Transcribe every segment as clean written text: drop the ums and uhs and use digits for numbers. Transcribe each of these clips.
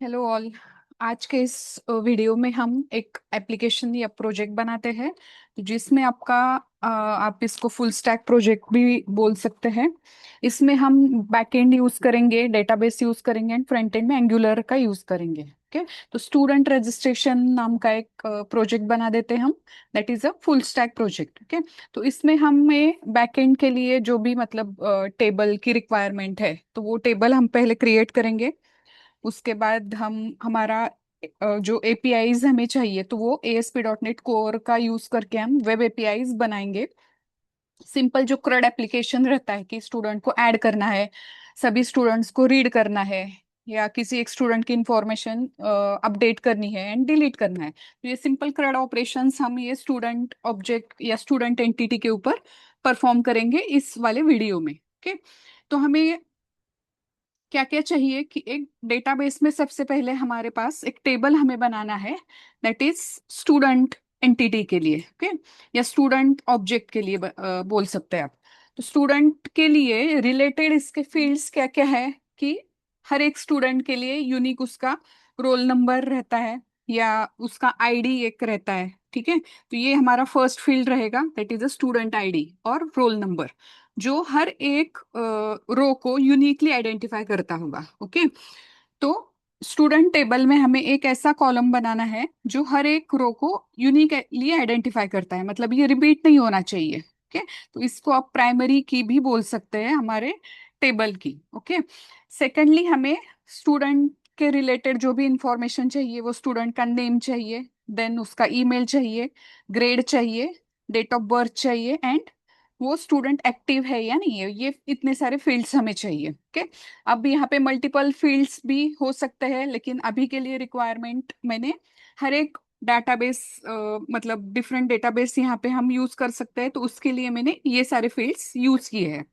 Hello all. आज के इस वीडियो में हम एक एप्लीकेशन या प्रोजेक्ट बनाते हैं जिसमें आप इसको फुल स्टैक प्रोजेक्ट भी बोल सकते हैं। इसमें हम बैकएंड यूज करेंगे, डेटाबेस यूज करेंगे एंड फ्रंट एंड में एंगुलर का यूज करेंगे। ओके, तो स्टूडेंट रजिस्ट्रेशन नाम का एक प्रोजेक्ट बना देते हैं हम। That is a full stack project. Okay, तो इसमें हमें बैकएंड के लिए जो भी मतलब टेबल की रिक्वायरमेंट है तो वो टेबल हम पहले क्रिएट करेंगे। उसके बाद हम हमारा जो एपीआईज हमें चाहिए तो वो ASP.NET कोर का यूज करके हम वेब एपीआईज बनाएंगे। सिंपल जो CRUD एप्लीकेशन रहता है कि स्टूडेंट को ऐड करना है, सभी स्टूडेंट्स को रीड करना है, या किसी एक स्टूडेंट की इंफॉर्मेशन अपडेट करनी है एंड डिलीट करना है, तो ये सिंपल CRUD ऑपरेशंस हम ये स्टूडेंट ऑब्जेक्ट या स्टूडेंट एंटिटी के ऊपर परफॉर्म करेंगे इस वाले वीडियो में। ओके, तो हमें क्या क्या चाहिए कि एक डेटाबेस में सबसे पहले हमारे पास एक टेबल हमें बनाना है। दैट इज स्टूडेंट एंटिटी के लिए। ओके, या स्टूडेंट ऑब्जेक्ट के लिए बोल सकते हैं आप। तो स्टूडेंट के लिए रिलेटेड इसके फील्ड्स क्या क्या है कि हर एक स्टूडेंट के लिए यूनिक उसका रोल नंबर रहता है या उसका आईडी एक रहता है। ठीक है, तो ये हमारा फर्स्ट फील्ड रहेगा, that is a student ID और रोल नंबर, जो हर एक रो को यूनिकली आइडेंटिफाई करता होगा। ओके, तो स्टूडेंट टेबल में हमें एक ऐसा कॉलम बनाना है जो हर एक रो को यूनिकली आइडेंटिफाई करता है, मतलब ये रिपीट नहीं होना चाहिए। ओके, तो इसको आप प्राइमरी की भी बोल सकते हैं हमारे टेबल की। ओके, सेकेंडली हमें स्टूडेंट के रिलेटेड जो भी इंफॉर्मेशन चाहिए, वो स्टूडेंट का नेम चाहिए, देन उसका ईमेल चाहिए, ग्रेड चाहिए, डेट ऑफ बर्थ चाहिए एंड वो स्टूडेंट एक्टिव है या नहीं है। ये इतने सारे फील्ड्स हमें चाहिए। ओके, अब यहाँ पे मल्टीपल फील्ड्स भी हो सकते हैं, लेकिन अभी के लिए रिक्वायरमेंट मैंने हर एक डाटाबेस मतलब डिफरेंट डेटाबेस यहाँ पे हम यूज कर सकते हैं, तो उसके लिए मैंने ये सारे फील्ड्स यूज किए हैं।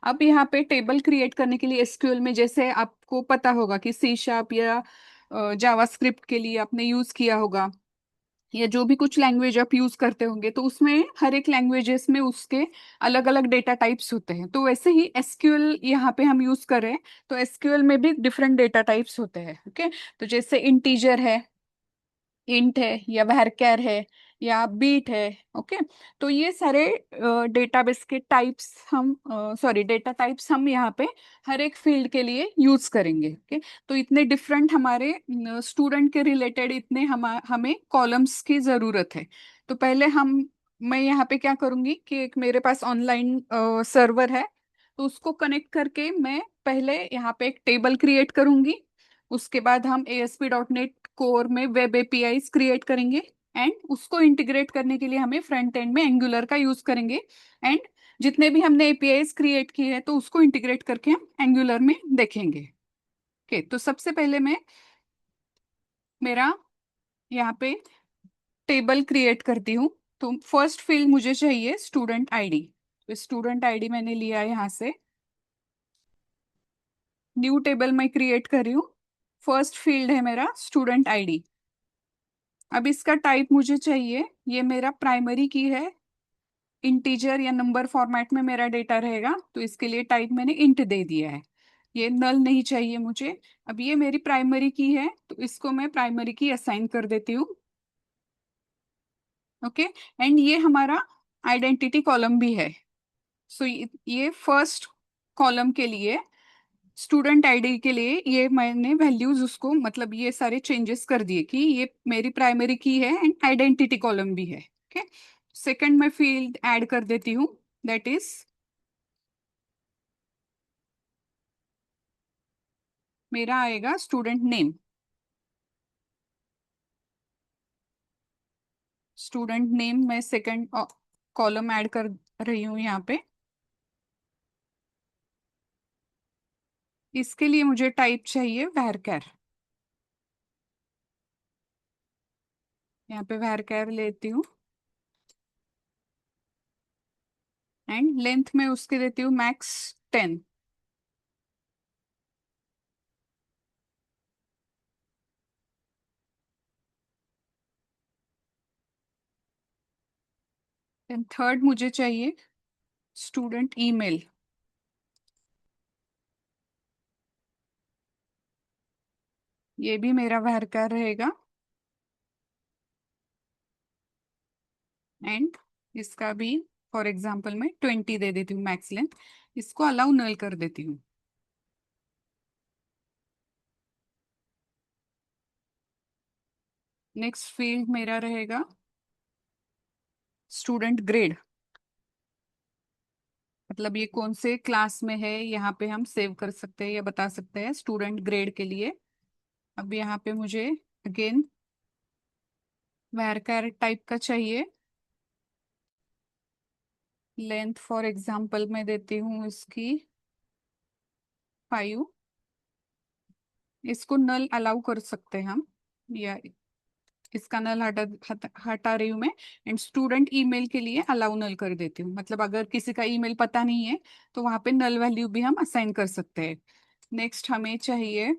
अब यहाँ पे टेबल क्रिएट करने के लिए एसक्यूएल में जैसे आपको पता होगा कि C# या जावास्क्रिप्ट के लिए आपने यूज किया होगा, या जो भी कुछ लैंग्वेज आप यूज करते होंगे, तो उसमें हर एक लैंग्वेजेस में उसके अलग अलग डेटा टाइप्स होते हैं। तो वैसे ही एसक्यूएल यहाँ पे हम यूज कर रहे हैं, तो एसक्यूएल में भी डिफरेंट डेटा टाइप्स होते हैं। ओके, तो जैसे इंटीजर है, इंट है, या varchar है, या बीट है। ओके, तो ये सारे डेटाबेस के टाइप्स हम सॉरी डेटा टाइप्स हम यहाँ पे हर एक फील्ड के लिए यूज करेंगे। ओके, तो इतने डिफरेंट हमारे स्टूडेंट के रिलेटेड इतने हमें कॉलम्स की जरूरत है। तो पहले हम मैं यहाँ पे क्या करूंगी कि एक मेरे पास ऑनलाइन सर्वर है, तो उसको कनेक्ट करके मैं पहले यहाँ पे एक टेबल क्रिएट करूंगी। उसके बाद हम ASP.NET कोर में वेब एपीआईज क्रिएट करेंगे एंड उसको इंटीग्रेट करने के लिए हमें फ्रंट एंड में एंगुलर का यूज करेंगे। एंड जितने भी हमने एपीआईज क्रिएट किए हैं तो उसको इंटीग्रेट करके हम एंगुलर में देखेंगे। ओके, तो सबसे पहले मैं मेरा यहाँ पे टेबल क्रिएट करती हूँ। तो फर्स्ट फील्ड मुझे चाहिए स्टूडेंट आईडी। तो स्टूडेंट आईडी मैंने लिया यहाँ से, न्यू टेबल मैं क्रिएट कर रही हूँ। फर्स्ट फील्ड है मेरा स्टूडेंट आईडी। अब इसका टाइप मुझे चाहिए, ये मेरा प्राइमरी की है, इंटीजर या नंबर फॉर्मेट में मेरा डेटा रहेगा, तो इसके लिए टाइप मैंने इंट दे दिया है। ये नल नहीं चाहिए मुझे। अब ये मेरी प्राइमरी की है, तो इसको मैं प्राइमरी की असाइन कर देती हूँ। ओके, एंड ये हमारा आइडेंटिटी कॉलम भी है। सो ये फर्स्ट कॉलम के लिए स्टूडेंट आईडी के लिए ये मैंने वैल्यूज उसको मतलब ये सारे चेंजेस कर दिए कि ये मेरी प्राइमरी की है एंड आइडेंटिटी कॉलम भी है। ओके, सेकंड मैं फील्ड ऐड कर देती हूँ, दैट इज मेरा आएगा स्टूडेंट नेम। स्टूडेंट नेम मैं सेकंड कॉलम ऐड कर रही हूँ यहाँ पे। इसके लिए मुझे टाइप चाहिए varchar। यहाँ पे varchar लेती हूँ एंड लेंथ में उसके देती हूँ मैक्स 10। एंड थर्ड मुझे चाहिए स्टूडेंट ईमेल। ये भी मेरा वर्कर रहेगा। एंड इसका भी फॉर एग्जांपल मैं 20 दे देती हूँ मैक्स लेंथ। इसको अलाउ नल कर देती हूँ। नेक्स्ट फील्ड मेरा रहेगा स्टूडेंट ग्रेड। मतलब ये कौन से क्लास में है यहाँ पे हम सेव कर सकते हैं या बता सकते हैं स्टूडेंट ग्रेड के लिए। अब यहाँ पे मुझे अगेन varchar टाइप का चाहिए। लेंथ फॉर एग्जांपल मैं देती हूँ इसकी 5। इसको नल अलाउ कर सकते हैं हम, या इसका नल हटा रही हूँ मैं। एंड स्टूडेंट ईमेल के लिए अलाउ नल कर देती हूँ, मतलब अगर किसी का ईमेल पता नहीं है तो वहां पे नल वैल्यू भी हम असाइन कर सकते हैं। नेक्स्ट हमें चाहिए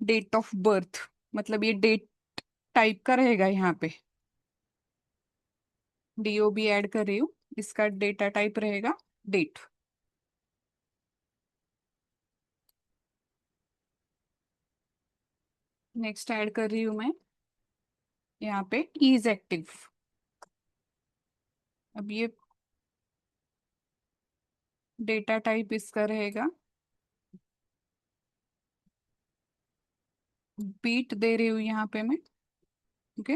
डेट ऑफ बर्थ। मतलब ये डेट टाइप का रहेगा यहाँ पे। डीओ भी ऐड कर रही हूँ। इसका डेटा टाइप रहेगा डेट। नेक्स्ट ऐड कर रही हूँ मैं यहाँ पे इज एक्टिव। अब ये डेटा टाइप इसका रहेगा बीट दे रही हूँ यहाँ पे मैं। ओके।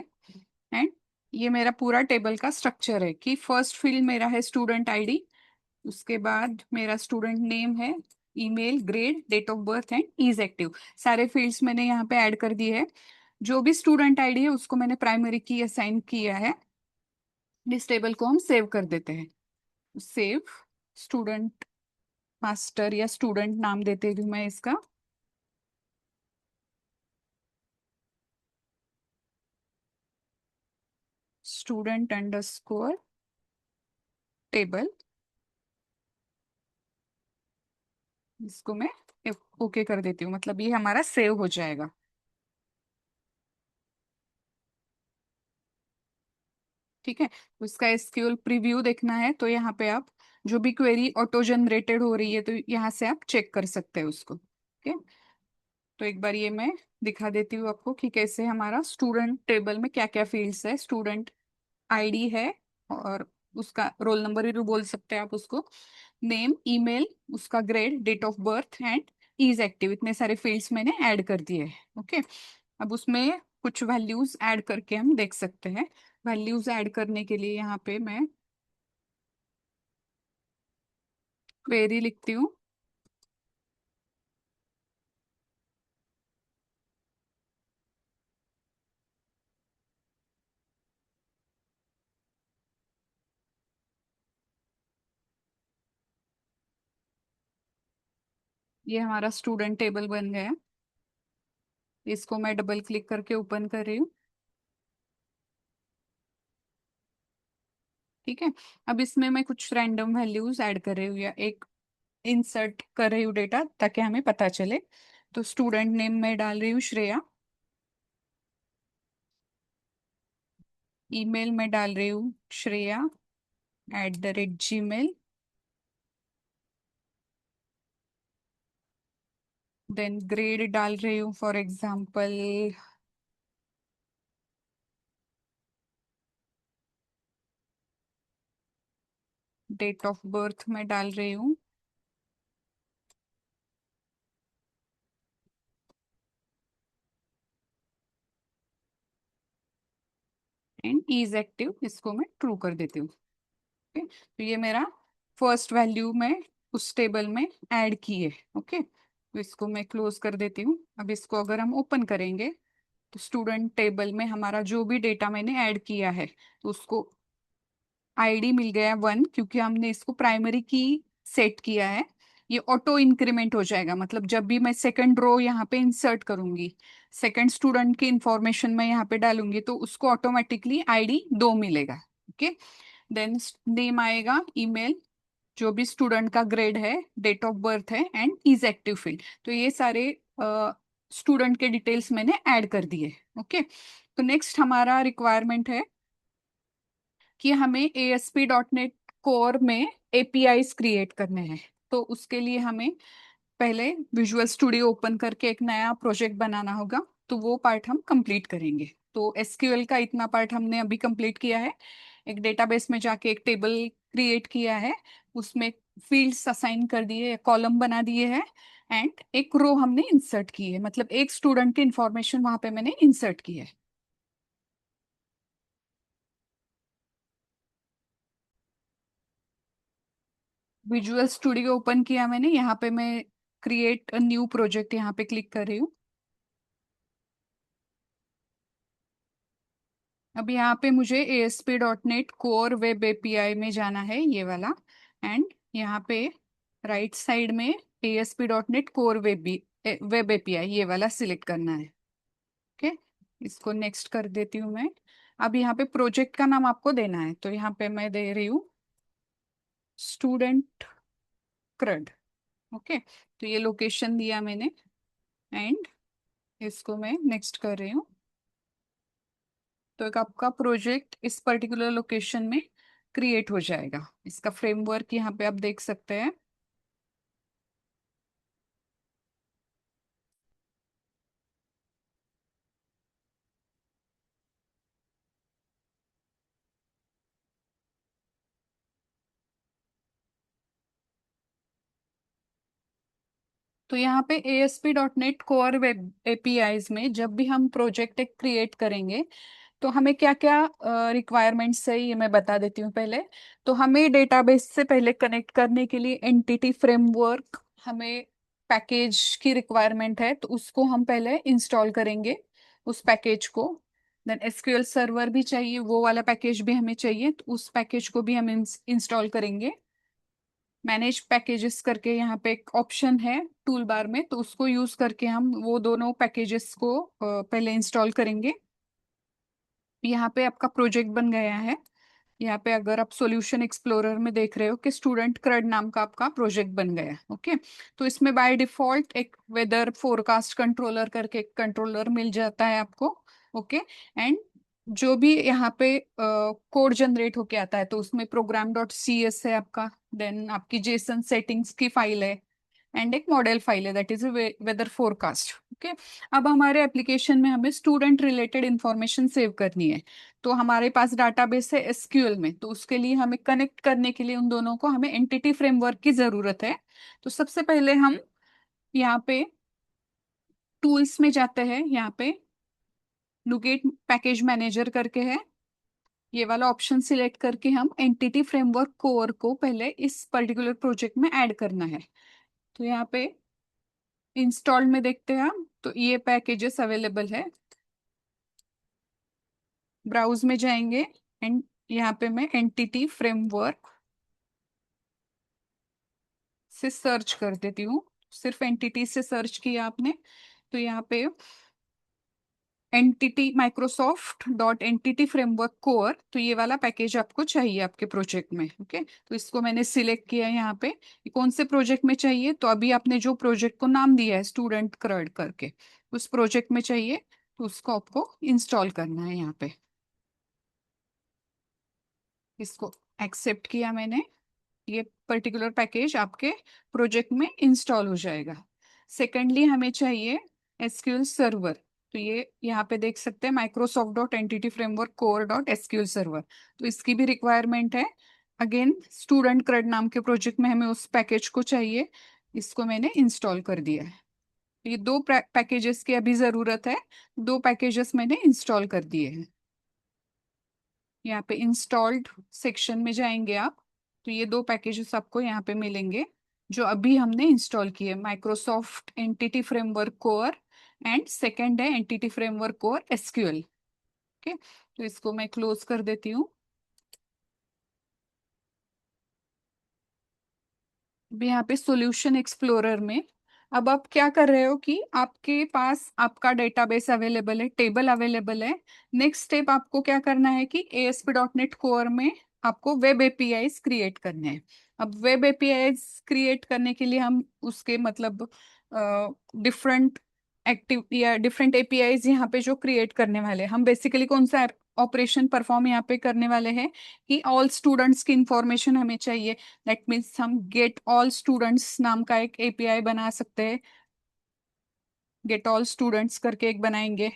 एंड ये मेरा पूरा टेबल का स्ट्रक्चर है कि फर्स्ट फील्ड मेरा है स्टूडेंट आईडी। उसके बाद मेरा स्टूडेंट नेम है, email, grade, date of birth and is active. सारे फील्ड्स मैंने यहाँ पे ऐड कर दिए है। जो भी स्टूडेंट आईडी है उसको मैंने प्राइमरी की असाइन किया है। इस टेबल को हम सेव कर देते हैं। सेव स्टूडेंट मास्टर या स्टूडेंट नाम देते हूँ मैं इसका। Student underscore table. इसको मैं ओके कर देती हूँ, मतलब ये हमारा सेव हो जाएगा। ठीक है। तो इसका एसक्यूएल प्रीव्यू देखना है तो यहाँ पे आप जो भी क्वेरी ऑटो जनरेटेड हो रही है तो यहाँ से आप चेक कर सकते हैं उसको। ओके। तो एक बार ये मैं दिखा देती हूँ आपको कि कैसे हमारा स्टूडेंट टेबल में क्या क्या फील्ड्स है। स्टूडेंट आईडी है, और उसका रोल नंबर भी बोल सकते हैं आप उसको। नेम, ईमेल, उसका grade, date of birth and is active. इतने सारे फील्ड्स मैंने ऐड कर दिए हैं। ओके। अब उसमें कुछ वैल्यूज ऐड करके हम देख सकते हैं। वैल्यूज ऐड करने के लिए यहाँ पे मैं क्वेरी लिखती हूँ। ये हमारा स्टूडेंट टेबल बन गया है। इसको मैं डबल क्लिक करके ओपन कर रही हूँ। ठीक है। अब इसमें मैं कुछ रैंडम वैल्यूज ऐड कर रही हूँ या एक इंसर्ट कर रही हूँ डेटा, ताकि हमें पता चले। तो स्टूडेंट नेम में डाल रही हूँ श्रेया। ईमेल में डाल रही हूँ shreya@gmail। देन ग्रेड डाल रही हूँ for example 'date of birth में डाल रही हूँ एंड इज एक्टिव। इसको मैं ट्रू कर देती हूँ। ओके। तो ये मेरा फर्स्ट वैल्यू मैं उस टेबल में ऐड की है। ओके। तो इसको मैं क्लोज कर देती हूँ। अब इसको अगर हम ओपन करेंगे तो स्टूडेंट टेबल में हमारा जो भी डेटा मैंने ऐड किया है तो उसको आईडी मिल गया 1, क्योंकि हमने इसको प्राइमरी की सेट किया है। ये ऑटो इंक्रीमेंट हो जाएगा, मतलब जब भी मैं सेकंड रो यहाँ पे इंसर्ट करूंगी, सेकंड स्टूडेंट की इंफॉर्मेशन मैं यहाँ पे डालूंगी तो उसको ऑटोमेटिकली आईडी 2 मिलेगा। ओके। देन नेम आएगा, ईमेल, जो भी स्टूडेंट का ग्रेड है, डेट ऑफ बर्थ है एंड इज एक्टिव फील्ड। तो ये सारे स्टूडेंट के डिटेल्स मैंने ऐड कर दिए। ओके। तो नेक्स्ट हमारा रिक्वायरमेंट है कि हमें ASP.NET कोर में APIs क्रिएट करने हैं। तो उसके लिए हमें पहले विजुअल स्टूडियो ओपन करके एक नया प्रोजेक्ट बनाना होगा, तो वो पार्ट हम कंप्लीट करेंगे। तो एसक्यूएल का इतना पार्ट हमने अभी कंप्लीट किया है। एक डेटाबेस में जाके एक टेबल क्रिएट किया है, उसमें फील्ड्स असाइन कर दिए, कॉलम बना दिए हैं, एंड एक रो हमने इंसर्ट की है, मतलब एक स्टूडेंट की इंफॉर्मेशन वहां पे मैंने इंसर्ट की है। विजुअल स्टूडियो ओपन किया मैंने, यहाँ पे मैं क्रिएट अ न्यू प्रोजेक्ट यहाँ पे क्लिक कर रही हूँ। अब यहाँ पे मुझे ASP.NET कोर वेब एपीआई में जाना है, ये वाला। एंड यहाँ पे राइट साइड में ASP.NET कोर वेब एपीआई ये वाला सिलेक्ट करना है। ओके, इसको नेक्स्ट कर देती हूँ मैं। अब यहाँ पे प्रोजेक्ट का नाम आपको देना है, तो यहाँ पे मैं दे रही हूँ स्टूडेंट क्रड। ओके, तो ये लोकेशन दिया मैंने, एंड इसको मैं नेक्स्ट कर रही हूँ। तो एक आपका प्रोजेक्ट इस पर्टिकुलर लोकेशन में क्रिएट हो जाएगा। इसका फ्रेमवर्क यहाँ पे आप देख सकते हैं। तो यहाँ पे ASP.NET कोर वेब एपीआईज में जब भी हम प्रोजेक्ट एक क्रिएट करेंगे, तो हमें क्या क्या रिक्वायरमेंट्स है ये मैं बता देती हूँ पहले। तो हमें डेटाबेस से पहले कनेक्ट करने के लिए एंटिटी फ्रेमवर्क, हमें पैकेज की रिक्वायरमेंट है, तो उसको हम पहले इंस्टॉल करेंगे, उस पैकेज को। देन एसक्यूएल सर्वर भी चाहिए, वो वाला पैकेज भी हमें चाहिए, तो उस पैकेज को भी हम इंस्टॉल करेंगे। मैनेज पैकेजेस करके यहाँ पे एक ऑप्शन है टूल बार में, तो उसको यूज करके हम वो दोनों पैकेजेस को पहले इंस्टॉल करेंगे। यहाँ पे आपका प्रोजेक्ट बन गया है। यहाँ पे अगर आप सॉल्यूशन एक्सप्लोरर में देख रहे हो कि स्टूडेंट क्रड नाम का आपका प्रोजेक्ट बन गया है। ओके, तो इसमें बाय डिफॉल्ट एक वेदर फोरकास्ट कंट्रोलर करके एक कंट्रोलर मिल जाता है आपको। ओके, एंड जो भी यहाँ पे कोड जनरेट होके आता है, तो उसमें program.cs है आपका, देन आपकी जेसन सेटिंग्स की फाइल है, एंड एक मॉडल फाइल है that is whether forecast. Okay, अब हमारे एप्लीकेशन में हमें स्टूडेंट रिलेटेड इंफॉर्मेशन सेव करनी है। तो हमारे पास डाटाबेस है एसक्यूएल में, तो उसके लिए हमें कनेक्ट करने के लिए उन दोनों को हमें एंटिटी फ्रेमवर्क की जरूरत है। तो सबसे पहले हम यहाँ पे टूल्स में जाते हैं, यहाँ पे लुकेट पैकेज मैनेजर करके है, ये वाला ऑप्शन सिलेक्ट करके हम एंटिटी फ्रेमवर्क कोर को पहले इस पर्टिकुलर प्रोजेक्ट में ऐड करना है। तो यहाँ पे इंस्टॉल में देखते हैं हम, तो ये पैकेजेस अवेलेबल है। ब्राउज में जाएंगे, एंड यहाँ पे मैं एंटिटी फ्रेमवर्क से सर्च कर देती हूँ। सिर्फ एंटिटी से सर्च किया आपने, तो यहाँ पे entity Microsoft dot entity framework core, तो ये वाला पैकेज आपको चाहिए आपके प्रोजेक्ट में। ओके, तो इसको मैंने सिलेक्ट किया है यहाँ पे। ये कौन से प्रोजेक्ट में चाहिए, तो अभी आपने जो प्रोजेक्ट को नाम दिया है स्टूडेंट क्रड करके, उस प्रोजेक्ट में चाहिए, तो उसको आपको इंस्टॉल करना है यहाँ पे। इसको एक्सेप्ट किया मैंने, ये पर्टिकुलर पैकेज आपके प्रोजेक्ट में इंस्टॉल हो जाएगा। सेकेंडली हमें चाहिए एसक्यूएल सर्वर, तो ये यहाँ पे देख सकते हैं Microsoft dot entity framework core dot SQL server, तो इसकी भी रिक्वायरमेंट है। अगेन स्टूडेंट क्रेड नाम के प्रोजेक्ट में हमें उस पैकेज को चाहिए, इसको मैंने इंस्टॉल कर दिया है। ये दो पैकेजेस की अभी ज़रूरत है, दो पैकेजेस मैंने इंस्टॉल कर दिए हैं। यहाँ पे इंस्टॉल्ड सेक्शन में जाएंगे आप, तो ये दो पैकेजेस आपको यहाँ पे मिलेंगे जो अभी हमने इंस्टॉल किए, Microsoft entity framework core, and second है entity framework core SQL. Okay, तो इसको मैं क्लोज कर देती हूँ। अब यहाँ पे सॉल्यूशन एक्सप्लोरर में, अब आप क्या कर रहे हो कि आपके पास आपका डेटाबेस अवेलेबल है, टेबल अवेलेबल है। नेक्स्ट स्टेप आपको क्या करना है कि ASP.NET कोर में आपको वेब एपीआईज क्रिएट करने हैं। अब वेब एपीआईज क्रिएट करने के लिए हम उसके मतलब डिफरेंट एक्टिव या डिफरेंट एपीआईज यहाँ पे जो क्रिएट करने वाले हैं, हम बेसिकली कौन सा ऑपरेशन परफॉर्म यहाँ पे करने वाले हैं कि ऑल स्टूडेंट्स की इंफॉर्मेशन हमें चाहिए। दैट मीन्स हम गेट ऑल स्टूडेंट्स नाम का एक एपीआई बना सकते हैं। गेट ऑल स्टूडेंट्स करके एक बनाएंगे।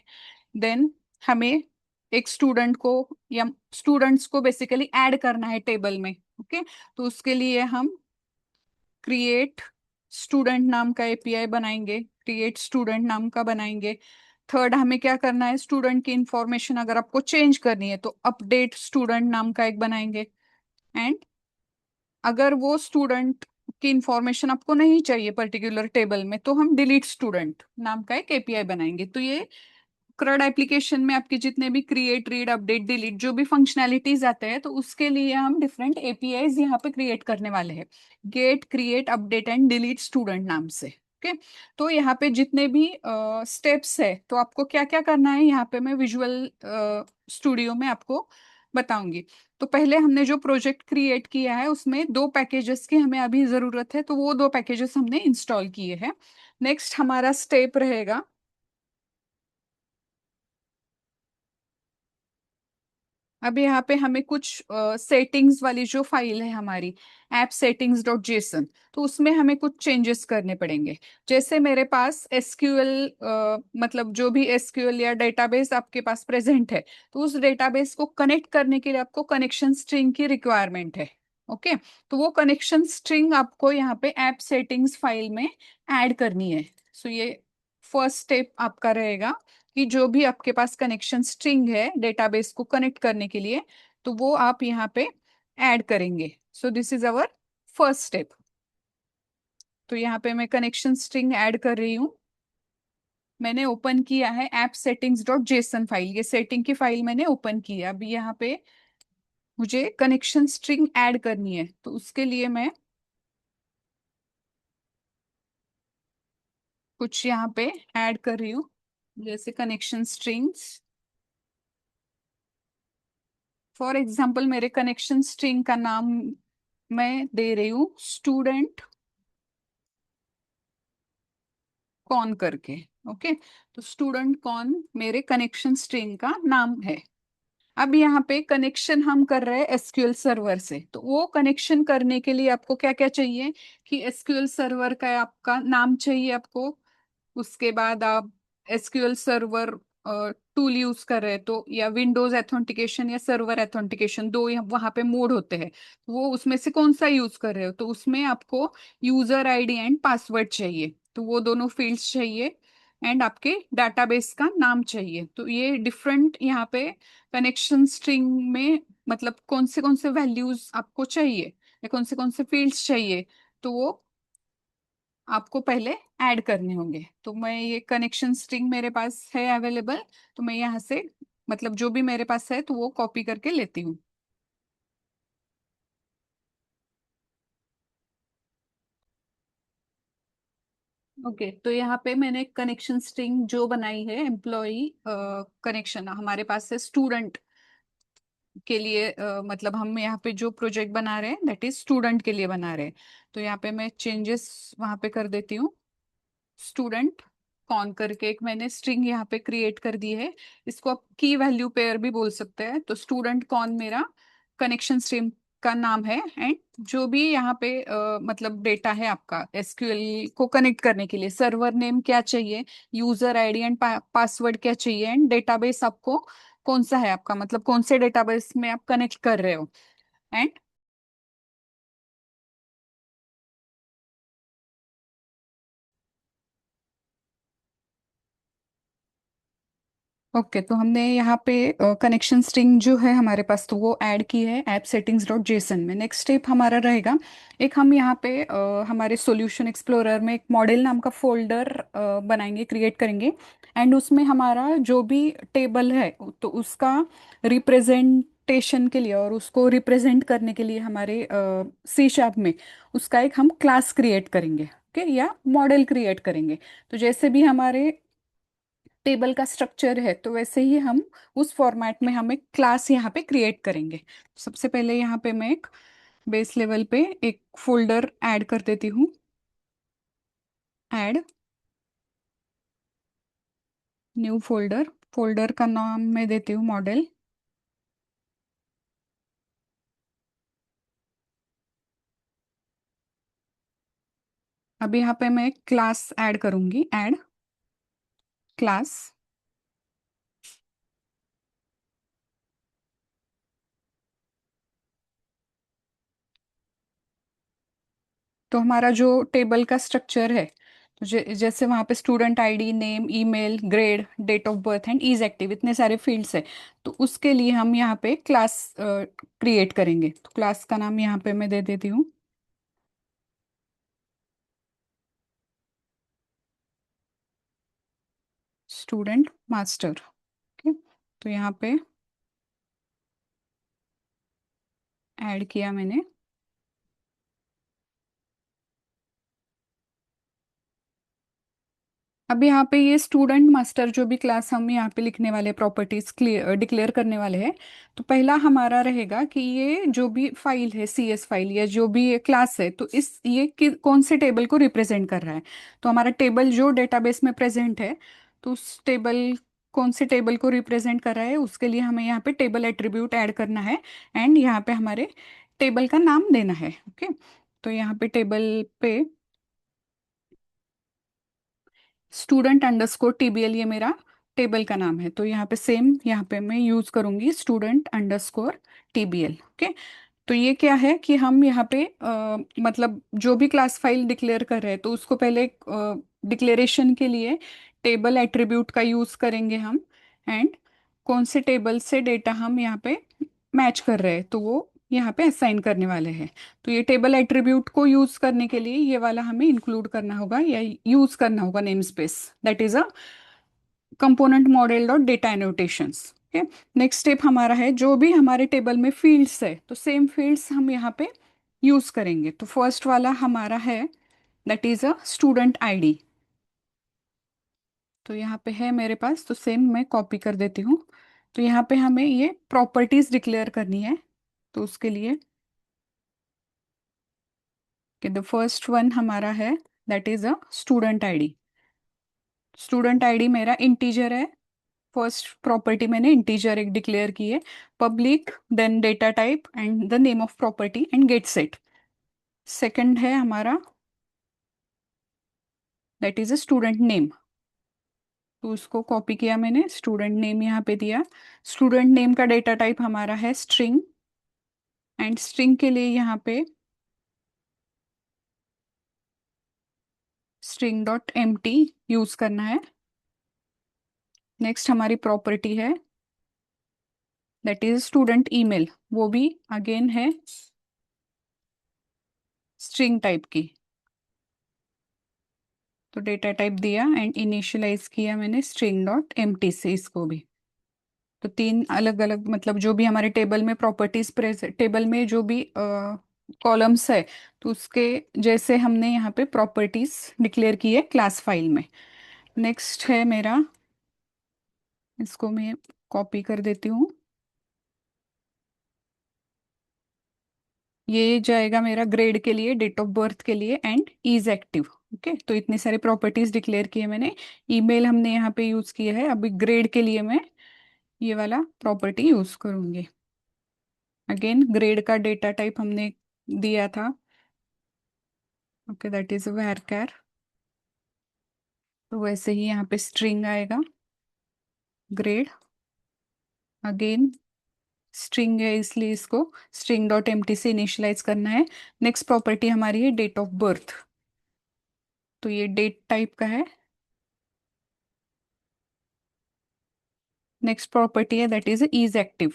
देन हमें एक स्टूडेंट को या स्टूडेंट्स को बेसिकली ऐड करना है टेबल में। ओके, तो उसके लिए हम क्रिएट स्टूडेंट नाम का एपीआई बनाएंगे, क्रिएट स्टूडेंट नाम का बनाएंगे। थर्ड, हमें क्या करना है, स्टूडेंट की इंफॉर्मेशन अगर आपको चेंज करनी है तो अपडेट स्टूडेंट नाम का एक बनाएंगे। एंड अगर वो स्टूडेंट की इंफॉर्मेशन आपको नहीं चाहिए पर्टिकुलर टेबल में तो हम डिलीट स्टूडेंट नाम का एक एपीआई बनाएंगे। तो ये क्रड एप्लीकेशन में आपके जितने भी क्रिएट, रीड, अपडेट, डिलीट जो भी फंक्शनैलिटीज आते हैं तो उसके लिए हम डिफरेंट एपीआईज यहाँ पे क्रिएट करने वाले हैं, get, create, update and delete student नाम से। ओके, तो यहाँ पे जितने भी स्टेप्स है तो आपको क्या क्या करना है यहाँ पे मैं विजुअल स्टूडियो में आपको बताऊंगी। तो पहले हमने जो प्रोजेक्ट क्रिएट किया है उसमें दो पैकेजेस की हमें अभी जरूरत है, तो वो दो पैकेजेस हमने इंस्टॉल किए हैं। नेक्स्ट हमारा स्टेप रहेगा, अब यहाँ पे हमें कुछ सेटिंग्स वाली जो फाइल है हमारी ऐप सेटिंग्स डॉट जेसन, तो उसमें हमें कुछ चेंजेस करने पड़ेंगे। जैसे मेरे पास एसक्यूएल, मतलब जो भी एसक्यूएल या डेटाबेस आपके पास प्रेजेंट है तो उस डेटाबेस को कनेक्ट करने के लिए आपको कनेक्शन स्ट्रिंग की रिक्वायरमेंट है। ओके, तो वो कनेक्शन स्ट्रिंग आपको यहाँ पे ऐप सेटिंग्स फाइल में ऐड करनी है। सो ये फर्स्ट स्टेप आपका रहेगा कि जो भी आपके पास कनेक्शन स्ट्रिंग है डेटाबेस को कनेक्ट करने के लिए तो वो आप यहाँ पे ऐड करेंगे। So this is our first step. तो यहाँ पे मैं कनेक्शन स्ट्रिंग ऐड कर रही हूँ। मैंने ओपन किया है app settings dot JSON file, ये सेटिंग की फाइल मैंने ओपन की है। अभी यहाँ पे मुझे कनेक्शन स्ट्रिंग ऐड करनी है तो उसके लिए मैं कुछ यहाँ पे ऐड कर रही हूँ, जैसे कनेक्शन स्ट्रिंग्स। फॉर एग्जाम्पल मेरे कनेक्शन स्ट्रिंग का नाम मैं दे रही हूँ स्टूडेंट कौन करके। ओके, तो स्टूडेंट कौन मेरे कनेक्शन स्ट्रिंग का नाम है। अब यहाँ पे कनेक्शन हम कर रहे हैं एसक्यूएल सर्वर से, तो वो कनेक्शन करने के लिए आपको क्या क्या चाहिए कि एसक्यूएल सर्वर का आपका नाम चाहिए आपको। उसके बाद आप एसक्यूएल सर्वर टूल यूज कर रहे हैं तो या विंडोज एथेंटिकेशन या सर्वर एथेंटिकेशन, दो वहां पे मोड होते हैं, वो उसमें से कौन सा यूज कर रहे हो तो उसमें आपको यूजर आईडी एंड पासवर्ड चाहिए, तो वो दोनों फील्ड्स चाहिए। एंड आपके डाटाबेस का नाम चाहिए। तो ये डिफरेंट यहाँ पे कनेक्शन स्ट्रिंग में मतलब कौन से वैल्यूज आपको चाहिए या कौन से फील्ड्स चाहिए तो वो आपको पहले ऐड करने होंगे। तो मैं ये कनेक्शन स्ट्रिंग मेरे पास है अवेलेबल, तो मैं यहाँ से मतलब जो भी मेरे पास है तो वो कॉपी करके लेती हूँ। ओके, तो यहाँ पे मैंने कनेक्शन स्ट्रिंग जो बनाई है एम्प्लॉय कनेक्शन हमारे पास है स्टूडेंट के लिए, मतलब हम यहाँ पे जो प्रोजेक्ट बना रहे हैं दैट इज स्टूडेंट के लिए बना रहे हैं। तो यहाँ पे मैं चेंजेस वहाँ पे कर देती हूँ। स्टूडेंट कौन करके एक मैंने स्ट्रिंग यहाँ पे क्रिएट कर दी है, इसको आप की वैल्यू पेयर भी बोल सकते हैं। तो स्टूडेंट कौन मेरा कनेक्शन स्ट्रिंग का नाम है। एंड जो भी यहाँ पे मतलब डेटा है आपका एसक्यूएल को कनेक्ट करने के लिए सर्वर नेम क्या चाहिए, यूजर आईडी एंड पासवर्ड क्या चाहिए, एंड डेटाबेस आपको कौन सा है आपका, मतलब कौन से डेटाबेस में आप कनेक्ट कर रहे हो। एंड ओके, तो हमने यहाँ पे कनेक्शन स्ट्रिंग जो है हमारे पास तो वो ऐड की है ऐप सेटिंग्स डॉट जेसन में। नेक्स्ट स्टेप हमारा रहेगा, एक हम यहाँ पे हमारे सॉल्यूशन एक्सप्लोरर में एक मॉडल नाम का फोल्डर बनाएंगे, क्रिएट करेंगे। एंड उसमें हमारा जो भी टेबल है तो उसका रिप्रेजेंटेशन के लिए और उसको रिप्रेजेंट करने के लिए हमारे सी शार्प में उसका एक हम क्लास क्रिएट करेंगे। ओके, या मॉडल क्रिएट करेंगे। तो जैसे भी हमारे टेबल का स्ट्रक्चर है तो वैसे ही हम उस फॉर्मेट में हम एक क्लास यहाँ पे क्रिएट करेंगे। सबसे पहले यहाँ पे मैं एक बेस लेवल पे एक फोल्डर ऐड कर देती हूँ। ऐड न्यू फोल्डर, फोल्डर का नाम मैं देती हूँ मॉडल। अब यहाँ पे मैं क्लास ऐड करूंगी, ऐड क्लास। तो हमारा जो टेबल का स्ट्रक्चर है, तो जैसे वहाँ पे student ID, name, email, grade, date of birth and is active, इतने सारे फील्ड्स है। तो उसके लिए हम यहाँ पे क्लास क्रिएट करेंगे। तो क्लास का नाम यहाँ पे मैं दे देती हूँ स्टूडेंट मास्टर। ओके, तो यहाँ पे ऐड किया मैंने। अब यहाँ पे ये स्टूडेंट मास्टर जो भी क्लास हम यहाँ पे लिखने वाले, प्रॉपर्टीज क्लियर डिक्लेयर करने वाले हैं। तो पहला हमारा रहेगा कि ये जो भी फाइल है, CS फाइल या जो भी ये क्लास है, तो कौन से टेबल को रिप्रेजेंट कर रहा है। तो हमारा टेबल जो डेटाबेस में प्रेजेंट है, तो उस टेबल, कौन से टेबल को रिप्रेजेंट कर रहा है, उसके लिए हमें यहाँ पे टेबल एट्रीब्यूट ऐड करना है। एंड यहाँ पे हमारे टेबल का नाम देना है। ओके, तो यहाँ पे टेबल पे स्टूडेंट अंडरस्कोर TBL, ये मेरा टेबल का नाम है। तो यहाँ पे सेम, यहाँ पे मैं यूज करूंगी स्टूडेंट अंडरस्कोर TBL। ओके, तो ये क्या है कि हम यहाँ पे मतलब जो भी क्लास फाइल डिक्लेयर कर रहे हैं, तो उसको पहले डिक्लेरेशन के लिए टेबल एट्रीब्यूट का यूज करेंगे हम। एंड कौन से टेबल से डेटा हम यहाँ पे मैच कर रहे हैं, तो वो यहाँ पे असाइन करने वाले हैं। तो ये टेबल एट्रीब्यूट को यूज करने के लिए ये वाला हमें इंक्लूड करना होगा या यूज करना होगा name space, that is a component model dot data annotations. Okay, next step हमारा है, जो भी हमारे टेबल में फील्ड्स है, तो सेम फील्ड्स हम यहाँ पे यूज करेंगे। तो फर्स्ट वाला हमारा है, that is a student ID. तो यहाँ पे है मेरे पास, तो सेम मैं कॉपी कर देती हूँ। तो यहाँ पे हमें ये प्रॉपर्टीज डिक्लेयर करनी है। तो उसके लिए कि द फर्स्ट वन हमारा है, that is a student ID. Student ID मेरा इंटीजर है। फर्स्ट प्रॉपर्टी मैंने इंटीजर एक डिक्लेयर की है, public, then data type and the name of property and get set. Second है हमारा, that is a student name. तो उसको कॉपी किया मैंने, स्टूडेंट नेम यहाँ पे दिया। स्टूडेंट नेम का डेटा टाइप हमारा है स्ट्रिंग। एंड स्ट्रिंग के लिए यहाँ पे string dot empty use करना है। नेक्स्ट हमारी प्रॉपर्टी है, दैट इज स्टूडेंट ईमेल, वो भी अगेन है स्ट्रिंग टाइप की। तो डेटा टाइप दिया एंड इनिशियलाइज किया मैंने स्ट्रिंग डॉट एम टी से इसको भी। तो तीन अलग अलग, मतलब जो भी हमारे टेबल में प्रॉपर्टीज प्रेजेंट, टेबल में जो भी कॉलम्स है, तो उसके जैसे हमने यहाँ पे प्रॉपर्टीज डिक्लेयर की है क्लास फाइल में। नेक्स्ट है मेरा, इसको मैं कॉपी कर देती हूँ। ये जाएगा मेरा ग्रेड के लिए, डेट ऑफ बर्थ के लिए एंड इज एक्टिव। ओके, तो इतने सारे प्रॉपर्टीज डिक्लेयर किए मैंने। ईमेल हमने यहाँ पे यूज किया है। अभी ग्रेड के लिए मैं ये वाला प्रॉपर्टी यूज करूंगी। अगेन ग्रेड का डेटा टाइप हमने दिया था। Okay, that is varchar। तो वैसे ही यहाँ पे स्ट्रिंग आएगा ग्रेड। अगेन स्ट्रिंग है, इसलिए इसको स्ट्रिंग डॉट एम टी से इनिशियलाइज करना है। नेक्स्ट प्रॉपर्टी हमारी है डेट ऑफ बर्थ। तो ये डेट टाइप का है। नेक्स्ट प्रॉपर्टी है, that is is active.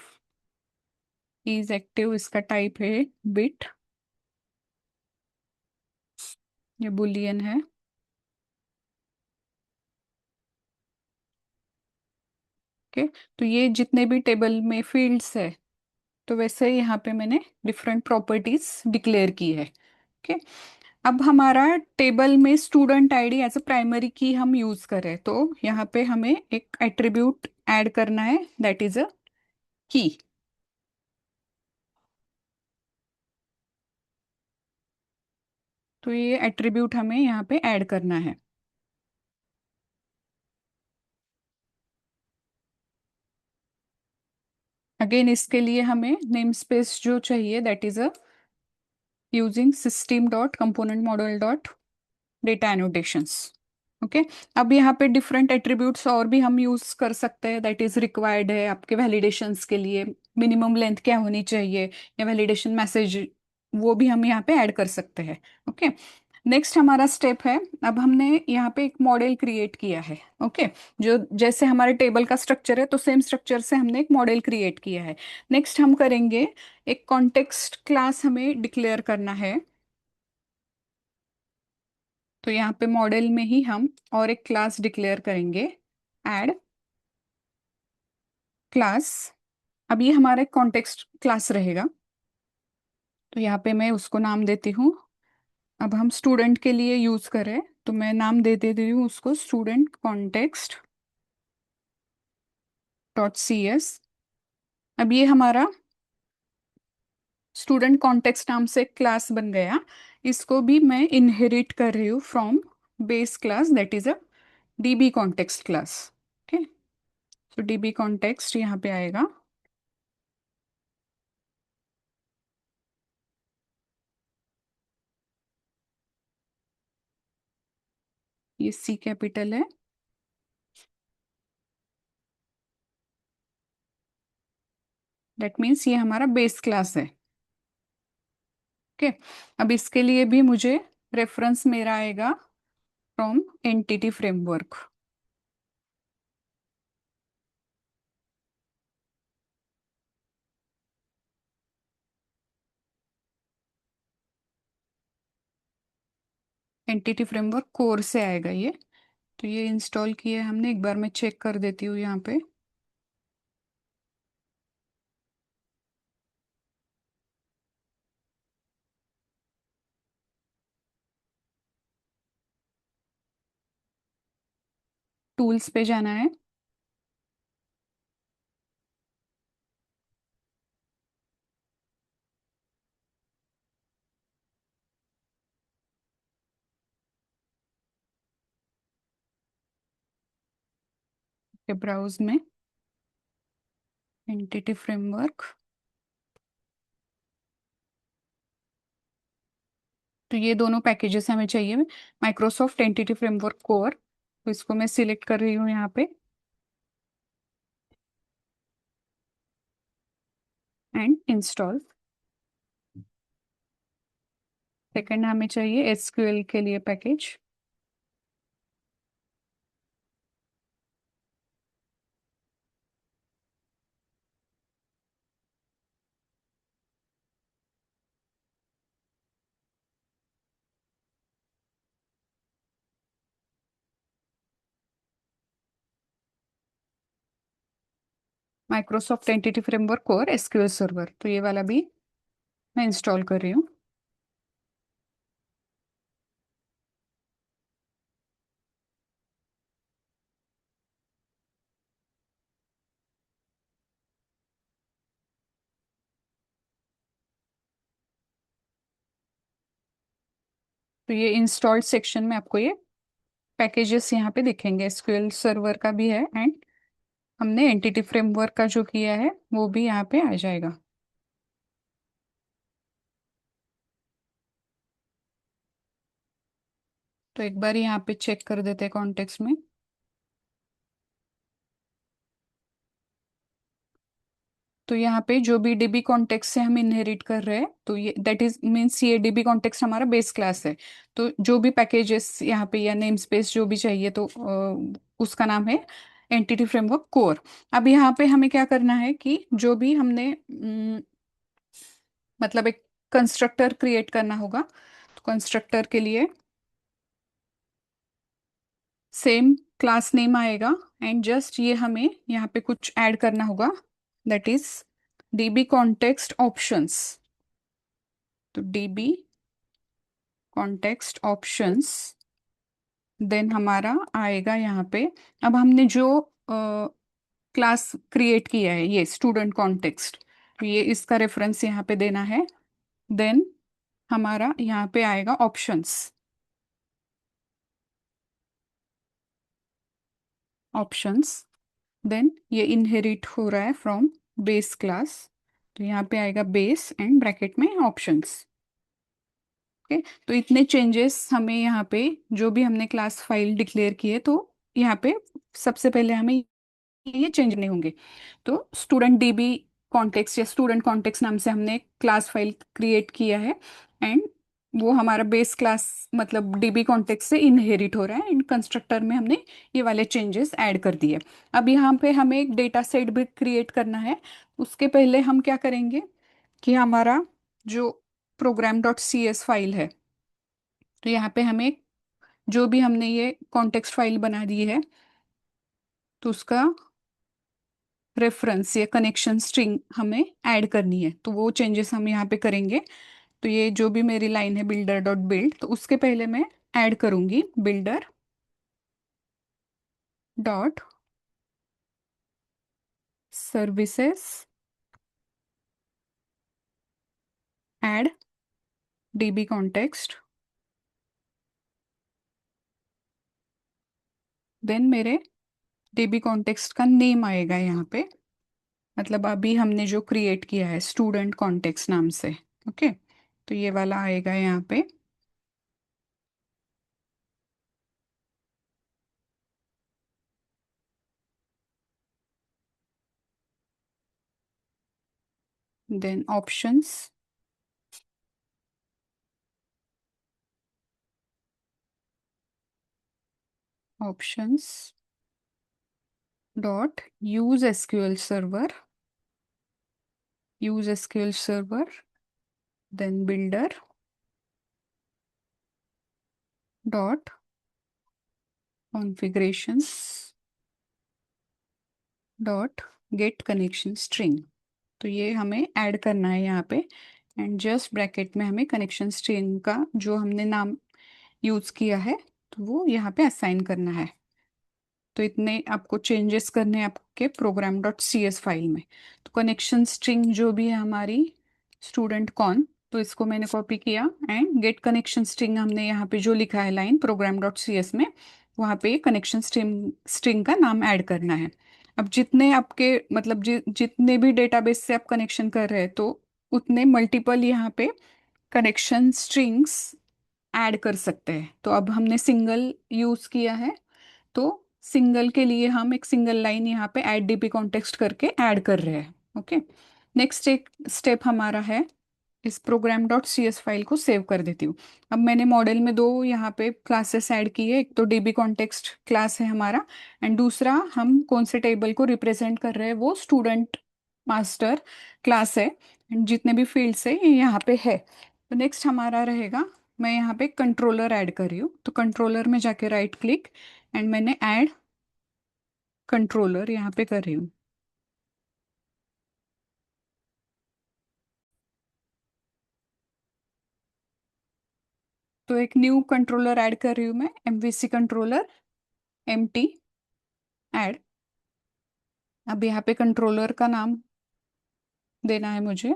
Is active इसका टाइप है बिट, ये बुलियन है। ओके, तो ये जितने भी टेबल में फील्ड्स है, तो वैसे ही यहाँ पे मैंने डिफरेंट प्रॉपर्टीज डिक्लेयर की है। ओके, अब हमारा टेबल में student ID as a primary key हम यूज करें, तो यहाँ पे हमें एक एट्रीब्यूट ऐड करना है, दैट इज अ की। तो ये एट्रीब्यूट हमें यहाँ पे ऐड करना है। अगेन इसके लिए हमें नेम स्पेस जो चाहिए, that is a using system dot component model dot data annotations. Okay. अब यहाँ पे डिफरेंट एट्रीब्यूट्स और भी हम यूज कर सकते हैं, दैट इज रिक्वायर्ड है आपके वैलिडेशंस के लिए। मिनिमम लेंथ क्या होनी चाहिए, या वैलिडेशन मैसेज, वो भी हम यहाँ पे ऐड कर सकते हैं। ओके। नेक्स्ट हमारा स्टेप है, अब हमने यहाँ पे एक मॉडल क्रिएट किया है। ओके। जो जैसे हमारे टेबल का स्ट्रक्चर है, तो सेम स्ट्रक्चर से हमने एक मॉडल क्रिएट किया है। नेक्स्ट हम करेंगे, एक कॉन्टेक्स्ट क्लास हमें डिक्लेयर करना है। तो यहाँ पे मॉडल में ही हम और एक क्लास डिक्लेयर करेंगे, ऐड क्लास। अब ये हमारा एक कॉन्टेक्स्ट क्लास रहेगा, तो यहाँ पे मैं उसको नाम देती हूँ। अब हम स्टूडेंट के लिए यूज करें, तो मैं नाम दे देती हूँ उसको, student context dot C S. अब ये हमारा स्टूडेंट कॉन्टेक्स्ट नाम से क्लास बन गया। इसको भी मैं इनहेरिट कर रही हूँ from base class, that is a dB context class. Okay. तो डीबी कॉन्टेक्स्ट यहाँ पे आएगा। ये सी कैपिटल है। दैट मीन्स ये हमारा बेस क्लास है। ओके। अब इसके लिए भी मुझे रेफरेंस मेरा आएगा from entity framework. Entity framework core से आएगा ये। तो ये इंस्टॉल किया है हमने, एक बार मैं चेक कर देती हूँ यहाँ पे। टूल्स पे जाना है। ब्राउज में एंटिटी फ्रेमवर्क। तो ये दोनों पैकेजेस हमें चाहिए, माइक्रोसॉफ्ट एंटिटी फ्रेमवर्क कोर। तो इसको मैं सिलेक्ट कर रही हूँ यहाँ पे, एंड इंस्टॉल। सेकंड हमें चाहिए एसक्यूएल के लिए package. Microsoft entity framework core SQL server, तो ये वाला भी मैं इंस्टॉल कर रही हूँ। तो ये इंस्टॉल्ड सेक्शन में आपको ये पैकेजेस यहाँ पे दिखेंगे, एसक्यूएल सर्वर का भी है, एंड हमने एंटिटी फ्रेमवर्क का जो किया है वो भी यहाँ पे आ जाएगा। तो एक बार यहाँ पे चेक कर देते हैं कॉन्टेक्स्ट में। तो यहाँ पे जो भी डीबी कॉन्टेक्स्ट से हम इनहेरिट कर रहे हैं, तो ये दैट इज मीन्स ये डीबी कॉन्टेक्स्ट हमारा बेस क्लास है। तो जो भी पैकेजेस यहाँ पे या नेम स्पेस जो भी चाहिए, तो उसका नाम है एंटिटी फ्रेमवर्क कोर। अब यहाँ पे हमें क्या करना है कि जो भी हमने मतलब एक कंस्ट्रक्टर क्रिएट करना होगा। तो कंस्ट्रक्टर के लिए सेम क्लास नेम आएगा, एंड जस्ट ये हमें यहाँ पे कुछ ऐड करना होगा, that is dB context options. तो डीबी कॉन्टेक्स्ट ऑप्शंस, देन हमारा आएगा यहाँ पे। अब हमने जो क्लास क्रिएट किया है, ये स्टूडेंट कॉन्टेक्स्ट, तो ये इसका रेफरेंस यहाँ पे देना है। देन हमारा यहाँ पे आएगा ऑप्शंस। ऑप्शंस, देन ये इनहेरिट हो रहा है फ्रॉम बेस क्लास। तो यहाँ पे आएगा बेस एंड ब्रैकेट में ऑप्शंस। ओके। तो इतने चेंजेस हमें यहाँ पे, जो भी हमने क्लास फाइल डिक्लेयर किए, तो यहाँ पे सबसे पहले हमें ये चेंज नहीं होंगे। तो स्टूडेंट डीबी कॉन्टेक्स्ट या स्टूडेंट कॉन्टेक्स्ट नाम से हमने क्लास फाइल क्रिएट किया है। एंड वो हमारा बेस क्लास मतलब डीबी कॉन्टेक्स्ट से इनहेरिट हो रहा है। एंड कंस्ट्रक्टर में हमने ये वाले चेंजेस ऐड कर दिए। अब यहाँ पे हमें एक डेटा सेट भी क्रिएट करना है। उसके पहले हम क्या करेंगे कि हमारा जो program dot C S file है, तो यहाँ पे हमें जो भी हमने ये कॉन्टेक्स्ट फाइल बना दी है, तो उसका रेफरेंस या कनेक्शन स्ट्रिंग हमें ऐड करनी है। तो वो चेंजेस हम यहाँ पे करेंगे। तो ये जो भी मेरी लाइन है बिल्डर डॉट बिल्ड, तो उसके पहले मैं ऐड करूंगी builder dot services add DB context. Then मेरे डीबी कॉन्टेक्स्ट का नेम आएगा यहाँ पे, मतलब अभी हमने जो क्रिएट किया है स्टूडेंट कॉन्टेक्स्ट नाम से। ओके, तो ये वाला आएगा यहाँ पे। Then options, options dot use SQL server, use SQL server. Then builder dot configurations dot get connection string. तो ये हमें ऐड करना है यहाँ पे। एंड जस्ट ब्रैकेट में हमें कनेक्शन स्ट्रिंग का जो हमने नाम यूज किया है, तो वो यहाँ पे असाइन करना है। तो इतने आपको चेंजेस करने हैं आपके program dot C S file में। तो कनेक्शन स्ट्रिंग जो भी है हमारी स्टूडेंट कॉन, तो इसको मैंने कॉपी किया। एंड गेट कनेक्शन स्ट्रिंग हमने यहाँ पे जो लिखा है line program dot C S में, वहाँ पे कनेक्शन स्ट्रिंग स्ट्रिंग का नाम ऐड करना है। अब जितने आपके मतलब जितने भी डेटाबेस से आप कनेक्शन कर रहे हैं, तो उतने मल्टीपल यहाँ पे कनेक्शन स्ट्रिंग्स ऐड कर सकते हैं। तो अब हमने सिंगल यूज किया है, तो सिंगल के लिए हम एक सिंगल लाइन यहाँ पे ऐड डीपी कॉन्टेक्स्ट करके ऐड कर रहे हैं। ओके, नेक्स्ट एक स्टेप हमारा है, इस program dot C S file को सेव कर देती हूँ। अब मैंने मॉडल में दो यहाँ पे क्लासेस ऐड की है, एक तो डीबी कॉन्टेक्स्ट क्लास है हमारा, एंड दूसरा हम कौन से टेबल को रिप्रेजेंट कर रहे हैं वो स्टूडेंट मास्टर क्लास है। एंड जितने भी फील्ड्स है ये यहाँ पे है। तो नेक्स्ट हमारा रहेगा, मैं यहाँ पे कंट्रोलर ऐड कर रही हूँ। तो कंट्रोलर में जाके राइट क्लिक, एंड मैंने ऐड कंट्रोलर यहाँ पे कर रही हूँ। तो एक न्यू कंट्रोलर ऐड कर रही हूँ मैं, MVC controller empty add. अब यहाँ पे कंट्रोलर का नाम देना है मुझे।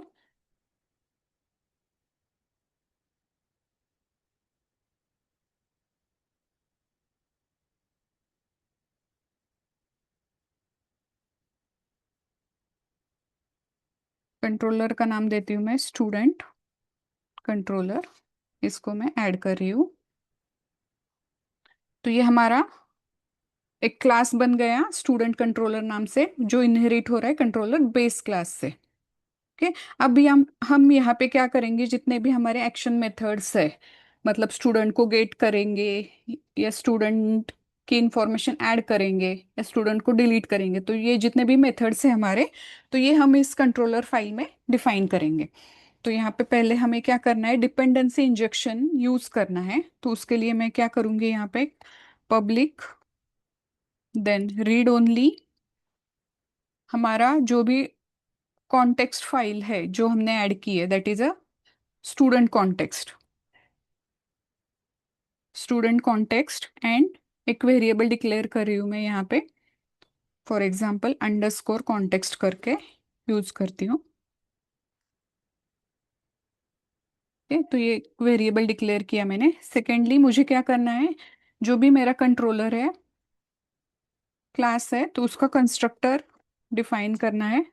कंट्रोलर का नाम देती हूँ मैं स्टूडेंट कंट्रोलर। इसको मैं ऐड कर रही हूँ। तो ये हमारा एक क्लास बन गया स्टूडेंट कंट्रोलर नाम से, जो इनहेरिट हो रहा है कंट्रोलर बेस क्लास से। ओके, अभी हम यहाँ पे क्या करेंगे, जितने भी हमारे एक्शन मेथड्स है, मतलब स्टूडेंट को गेट करेंगे या स्टूडेंट की इंफॉर्मेशन ऐड करेंगे या स्टूडेंट को डिलीट करेंगे, तो ये जितने भी मेथड्स है हमारे, तो ये हम इस कंट्रोलर फाइल में डिफाइन करेंगे। तो यहाँ पे पहले हमें क्या करना है, डिपेंडेंसी इंजेक्शन यूज करना है। तो उसके लिए मैं क्या करूँगी, यहाँ पे पब्लिक देन रीड ओनली, हमारा जो भी कॉन्टेक्स्ट फाइल है जो हमने ऐड की है, that is a student context, student context. And एक वेरिएबल डिक्लेयर कर रही हूँ मैं यहाँ पे, फॉर एग्जाम्पल अंडरस्कोर कॉन्टेक्स्ट करके यूज करती हूँ। ठीक है, तो ये वेरिएबल डिक्लेयर किया मैंने। सेकेंडली मुझे क्या करना है, जो भी मेरा कंट्रोलर है क्लास है, तो उसका कंस्ट्रक्टर डिफाइन करना है।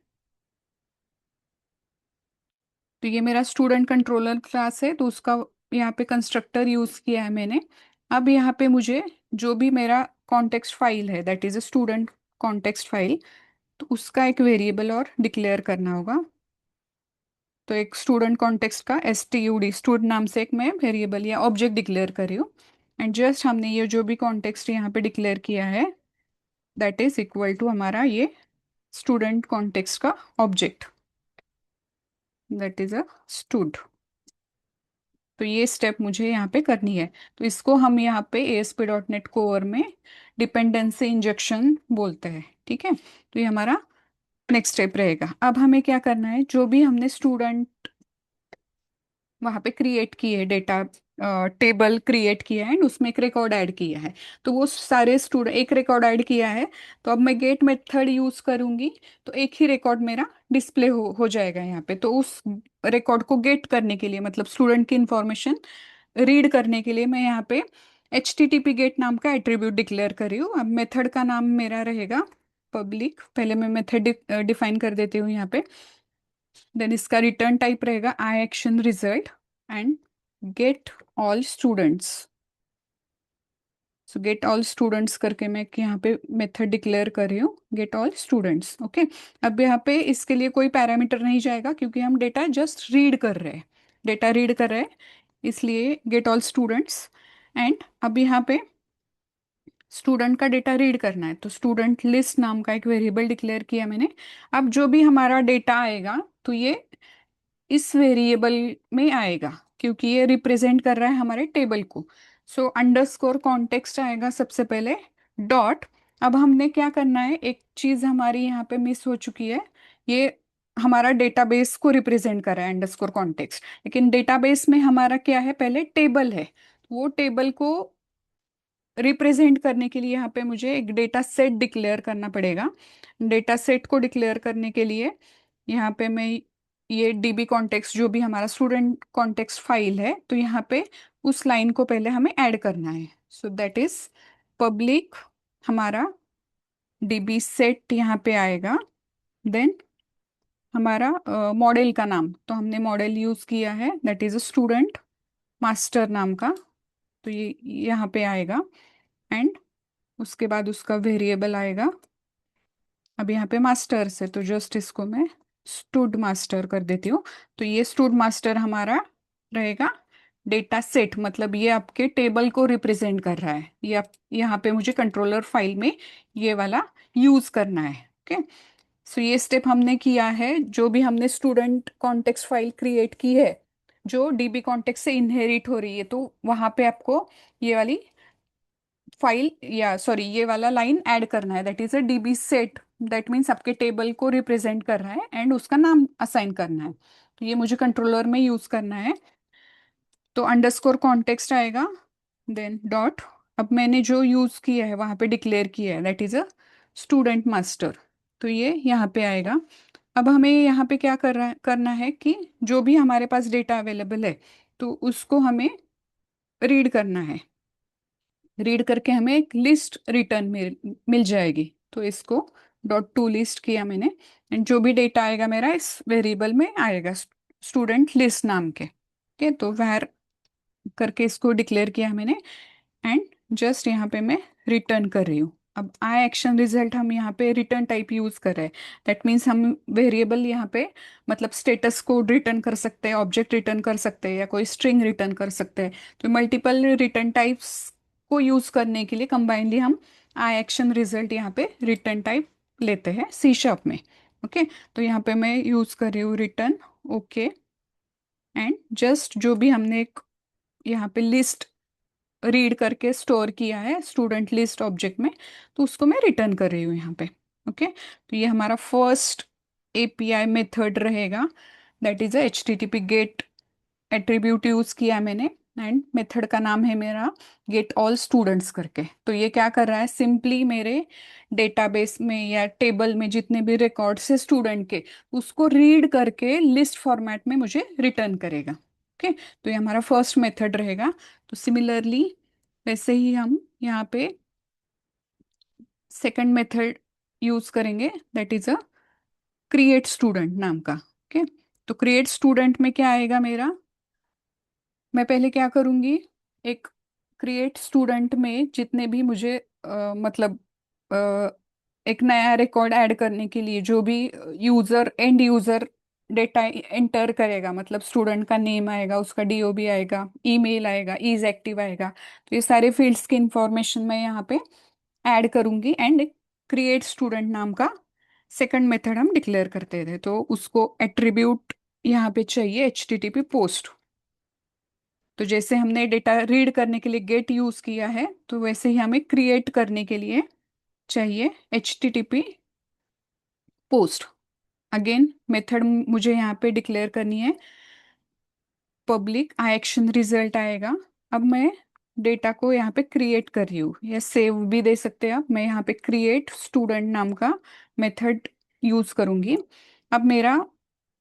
तो ये मेरा स्टूडेंट कंट्रोलर क्लास है, तो उसका यहाँ पे कंस्ट्रक्टर यूज किया है मैंने। अब यहाँ पे मुझे जो भी मेरा कॉन्टेक्स्ट फाइल है, that is a student context file, तो उसका एक वेरिएबल और डिक्लेयर करना होगा। तो एक स्टूडेंट कॉन्टेक्स्ट का STUD, स्टूडेंट नाम से एक मैं वेरिएबल या ऑब्जेक्ट डिक्लेयर कर रही हूँ। एंड जस्ट हमने ये जो भी कॉन्टेक्स्ट यहाँ पे डिक्लेयर किया है, दैट इज इक्वल टू हमारा ये स्टूडेंट कॉन्टेक्स्ट का object, that is a stood. तो ये स्टेप मुझे यहाँ पे करनी है। तो इसको हम यहाँ पे ASP.NET कोर में डिपेंडेंसी इंजेक्शन बोलते हैं, ठीक है। तो ये हमारा नेक्स्ट स्टेप रहेगा। अब हमें क्या करना है, जो भी हमने स्टूडेंट वहां पे क्रिएट की है, डेटा टेबल क्रिएट किया है एंड उसमें एक रिकॉर्ड ऐड किया है, तो वो सारे स्टूडेंट एक रिकॉर्ड ऐड किया है। तो अब मैं गेट मेथड यूज करूंगी, तो एक ही रिकॉर्ड मेरा डिस्प्ले हो जाएगा यहाँ पे। तो उस रिकॉर्ड को गेट करने के लिए, मतलब स्टूडेंट की इंफॉर्मेशन रीड करने के लिए, मैं यहाँ पे HTTP गेट नाम का एट्रीब्यूट डिक्लेयर कर रही हूँ। अब मेथड का नाम मेरा रहेगा पब्लिक। पहले मैं मेथड डिफाइन कर देती हूँ यहाँ पे। देन इसका रिटर्न टाइप रहेगा I action result and get all students. So get all students करके मैं यहाँ पे मेथड डिक्लेयर कर रही हूँ, गेट ऑल स्टूडेंट्स, ओके। अब यहाँ पे इसके लिए कोई पैरामीटर नहीं जाएगा, क्योंकि हम डेटा जस्ट रीड कर रहे हैं, डेटा रीड कर रहे हैं, इसलिए गेट ऑल स्टूडेंट्स। एंड अब यहाँ पे स्टूडेंट का डेटा रीड करना है, तो स्टूडेंट लिस्ट नाम का एक वेरिएबल डिक्लेयर किया मैंने। अब जो भी हमारा डेटा आएगा, तो ये इस वेरिएबल में आएगा, क्योंकि ये रिप्रेजेंट कर रहा है हमारे टेबल को। सो अंडरस्कोर कॉन्टेक्स्ट आएगा सबसे पहले, डॉट। अब हमने क्या करना है, एक चीज हमारी यहाँ पे मिस हो चुकी है। ये हमारा डेटाबेस को रिप्रेजेंट कर रहा है अंडरस्कोर कॉन्टेक्स्ट, लेकिन डेटाबेस में हमारा क्या है, पहले टेबल है। वो टेबल को रिप्रेजेंट करने के लिए यहाँ पे मुझे एक डेटा सेट डिक्लेयर करना पड़ेगा। डेटा सेट को डिक्लेयर करने के लिए यहाँ पे मैं ये DB कॉन्टेक्स्ट, जो भी हमारा स्टूडेंट कॉन्टेक्स्ट फाइल है, तो यहाँ पे उस लाइन को पहले हमें ऐड करना है। सो दैट इज पब्लिक, हमारा DB सेट यहाँ पे आएगा। देन हमारा मॉडल का नाम, तो हमने मॉडल यूज किया है, that is a student master नाम का, तो ये यहाँ पे आएगा। एंड उसके बाद उसका वेरिएबल आएगा। अब यहाँ पे मास्टर से, तो जस्ट इसको मैं स्टूड मास्टर कर देती हूँ। तो ये स्टूड मास्टर हमारा रहेगा डेटा सेट, मतलब ये आपके टेबल को रिप्रेजेंट कर रहा है। ये आप यहाँ पे मुझे कंट्रोलर फाइल में ये वाला यूज करना है, ओके। सो ये स्टेप हमने किया है। जो भी हमने स्टूडेंट कॉन्टेक्स्ट फाइल क्रिएट की है, जो DB कॉन्टेक्स्ट से इनहेरिट हो रही है, तो वहां पे आपको ये वाली फाइल, या सॉरी ये वाला लाइन ऐड करना है, that is a DB set. That means आपके टेबल को रिप्रेजेंट कर रहा है एंड उसका नाम असाइन करना है। तो ये मुझे कंट्रोलर में यूज करना है। तो अंडरस्कोर कॉन्टेक्स्ट आएगा, देन डॉट। अब मैंने जो यूज किया है वहां पे डिक्लेयर किया है, that is a student master, तो ये यहाँ पे आएगा। अब हमें यहाँ पे क्या करना है कि जो भी हमारे पास डेटा अवेलेबल है, तो उसको हमें रीड करना है। रीड करके हमें एक लिस्ट रिटर्न मिल जाएगी। तो इसको .to लिस्ट किया मैंने, एंड जो भी डेटा आएगा मेरा इस वेरिएबल में आएगा, स्टूडेंट लिस्ट नाम के, ठीक है। तो वैर करके इसको डिक्लेयर किया है मैंने। एंड जस्ट यहाँ पे मैं रिटर्न कर रही हूँ। अब आई एक्शन रिजल्ट हम यहाँ पे रिटर्न टाइप यूज कर रहे हैं। दैट मीन्स हम वेरिएबल यहाँ पे, मतलब स्टेटस कोड रिटर्न कर सकते हैं, ऑब्जेक्ट रिटर्न कर सकते हैं, या कोई स्ट्रिंग रिटर्न कर सकते हैं। तो मल्टीपल रिटर्न टाइप्स को यूज करने के लिए कंबाइनली हम आई एक्शन रिजल्ट यहाँ पे रिटर्न टाइप लेते हैं C# में, ओके। तो यहाँ पे मैं यूज कर रही हूँ रिटर्न, ओके। एंड जस्ट जो भी हमने एक यहाँ पे लिस्ट रीड करके स्टोर किया है स्टूडेंट लिस्ट ऑब्जेक्ट में, तो उसको मैं रिटर्न कर रही हूँ यहाँ पे, ओके। तो ये हमारा फर्स्ट API मेथड रहेगा, that is a HTTP get attribute use किया है मैंने। एंड मेथड का नाम है मेरा गेट ऑल स्टूडेंट्स करके। तो ये क्या कर रहा है, सिंपली मेरे डेटाबेस में या टेबल में जितने भी रिकॉर्ड्स है स्टूडेंट के, उसको रीड करके लिस्ट फॉर्मेट में मुझे रिटर्न करेगा, ओके। तो ये हमारा फर्स्ट मेथड रहेगा। तो सिमिलरली वैसे ही हम यहाँ पे सेकंड मेथड यूज करेंगे, that is a create student नाम का, ओके। तो क्रिएट स्टूडेंट में क्या आएगा मेरा, मैं पहले क्या करूंगी, एक क्रिएट स्टूडेंट में जितने भी मुझे मतलब एक नया रिकॉर्ड ऐड करने के लिए जो भी user and user data enter करेगा, मतलब स्टूडेंट का नेम आएगा, उसका डीओबी आएगा, ईमेल आएगा, इज एक्टिव आएगा, तो ये सारे फील्ड्स की इंफॉर्मेशन मैं यहाँ पे ऐड करूंगी। एंड क्रिएट स्टूडेंट नाम का सेकंड मेथड हम डिक्लेयर करते थे, तो उसको एट्रीब्यूट यहाँ पे चाहिए HTTP पोस्ट। तो जैसे हमने डेटा रीड करने के लिए गेट यूज किया है, तो वैसे ही हमें क्रिएट करने के लिए चाहिए HTTP पोस्ट। अगेन मेथड मुझे यहाँ पे डिक्लेयर करनी है पब्लिक आई एक्शन रिजल्ट आएगा। अब मैं डेटा को यहाँ पे क्रिएट कर रही हूँ, या सेव भी दे सकते हैं आप। मैं यहाँ पे क्रिएट स्टूडेंट नाम का मेथड यूज करूंगी। अब मेरा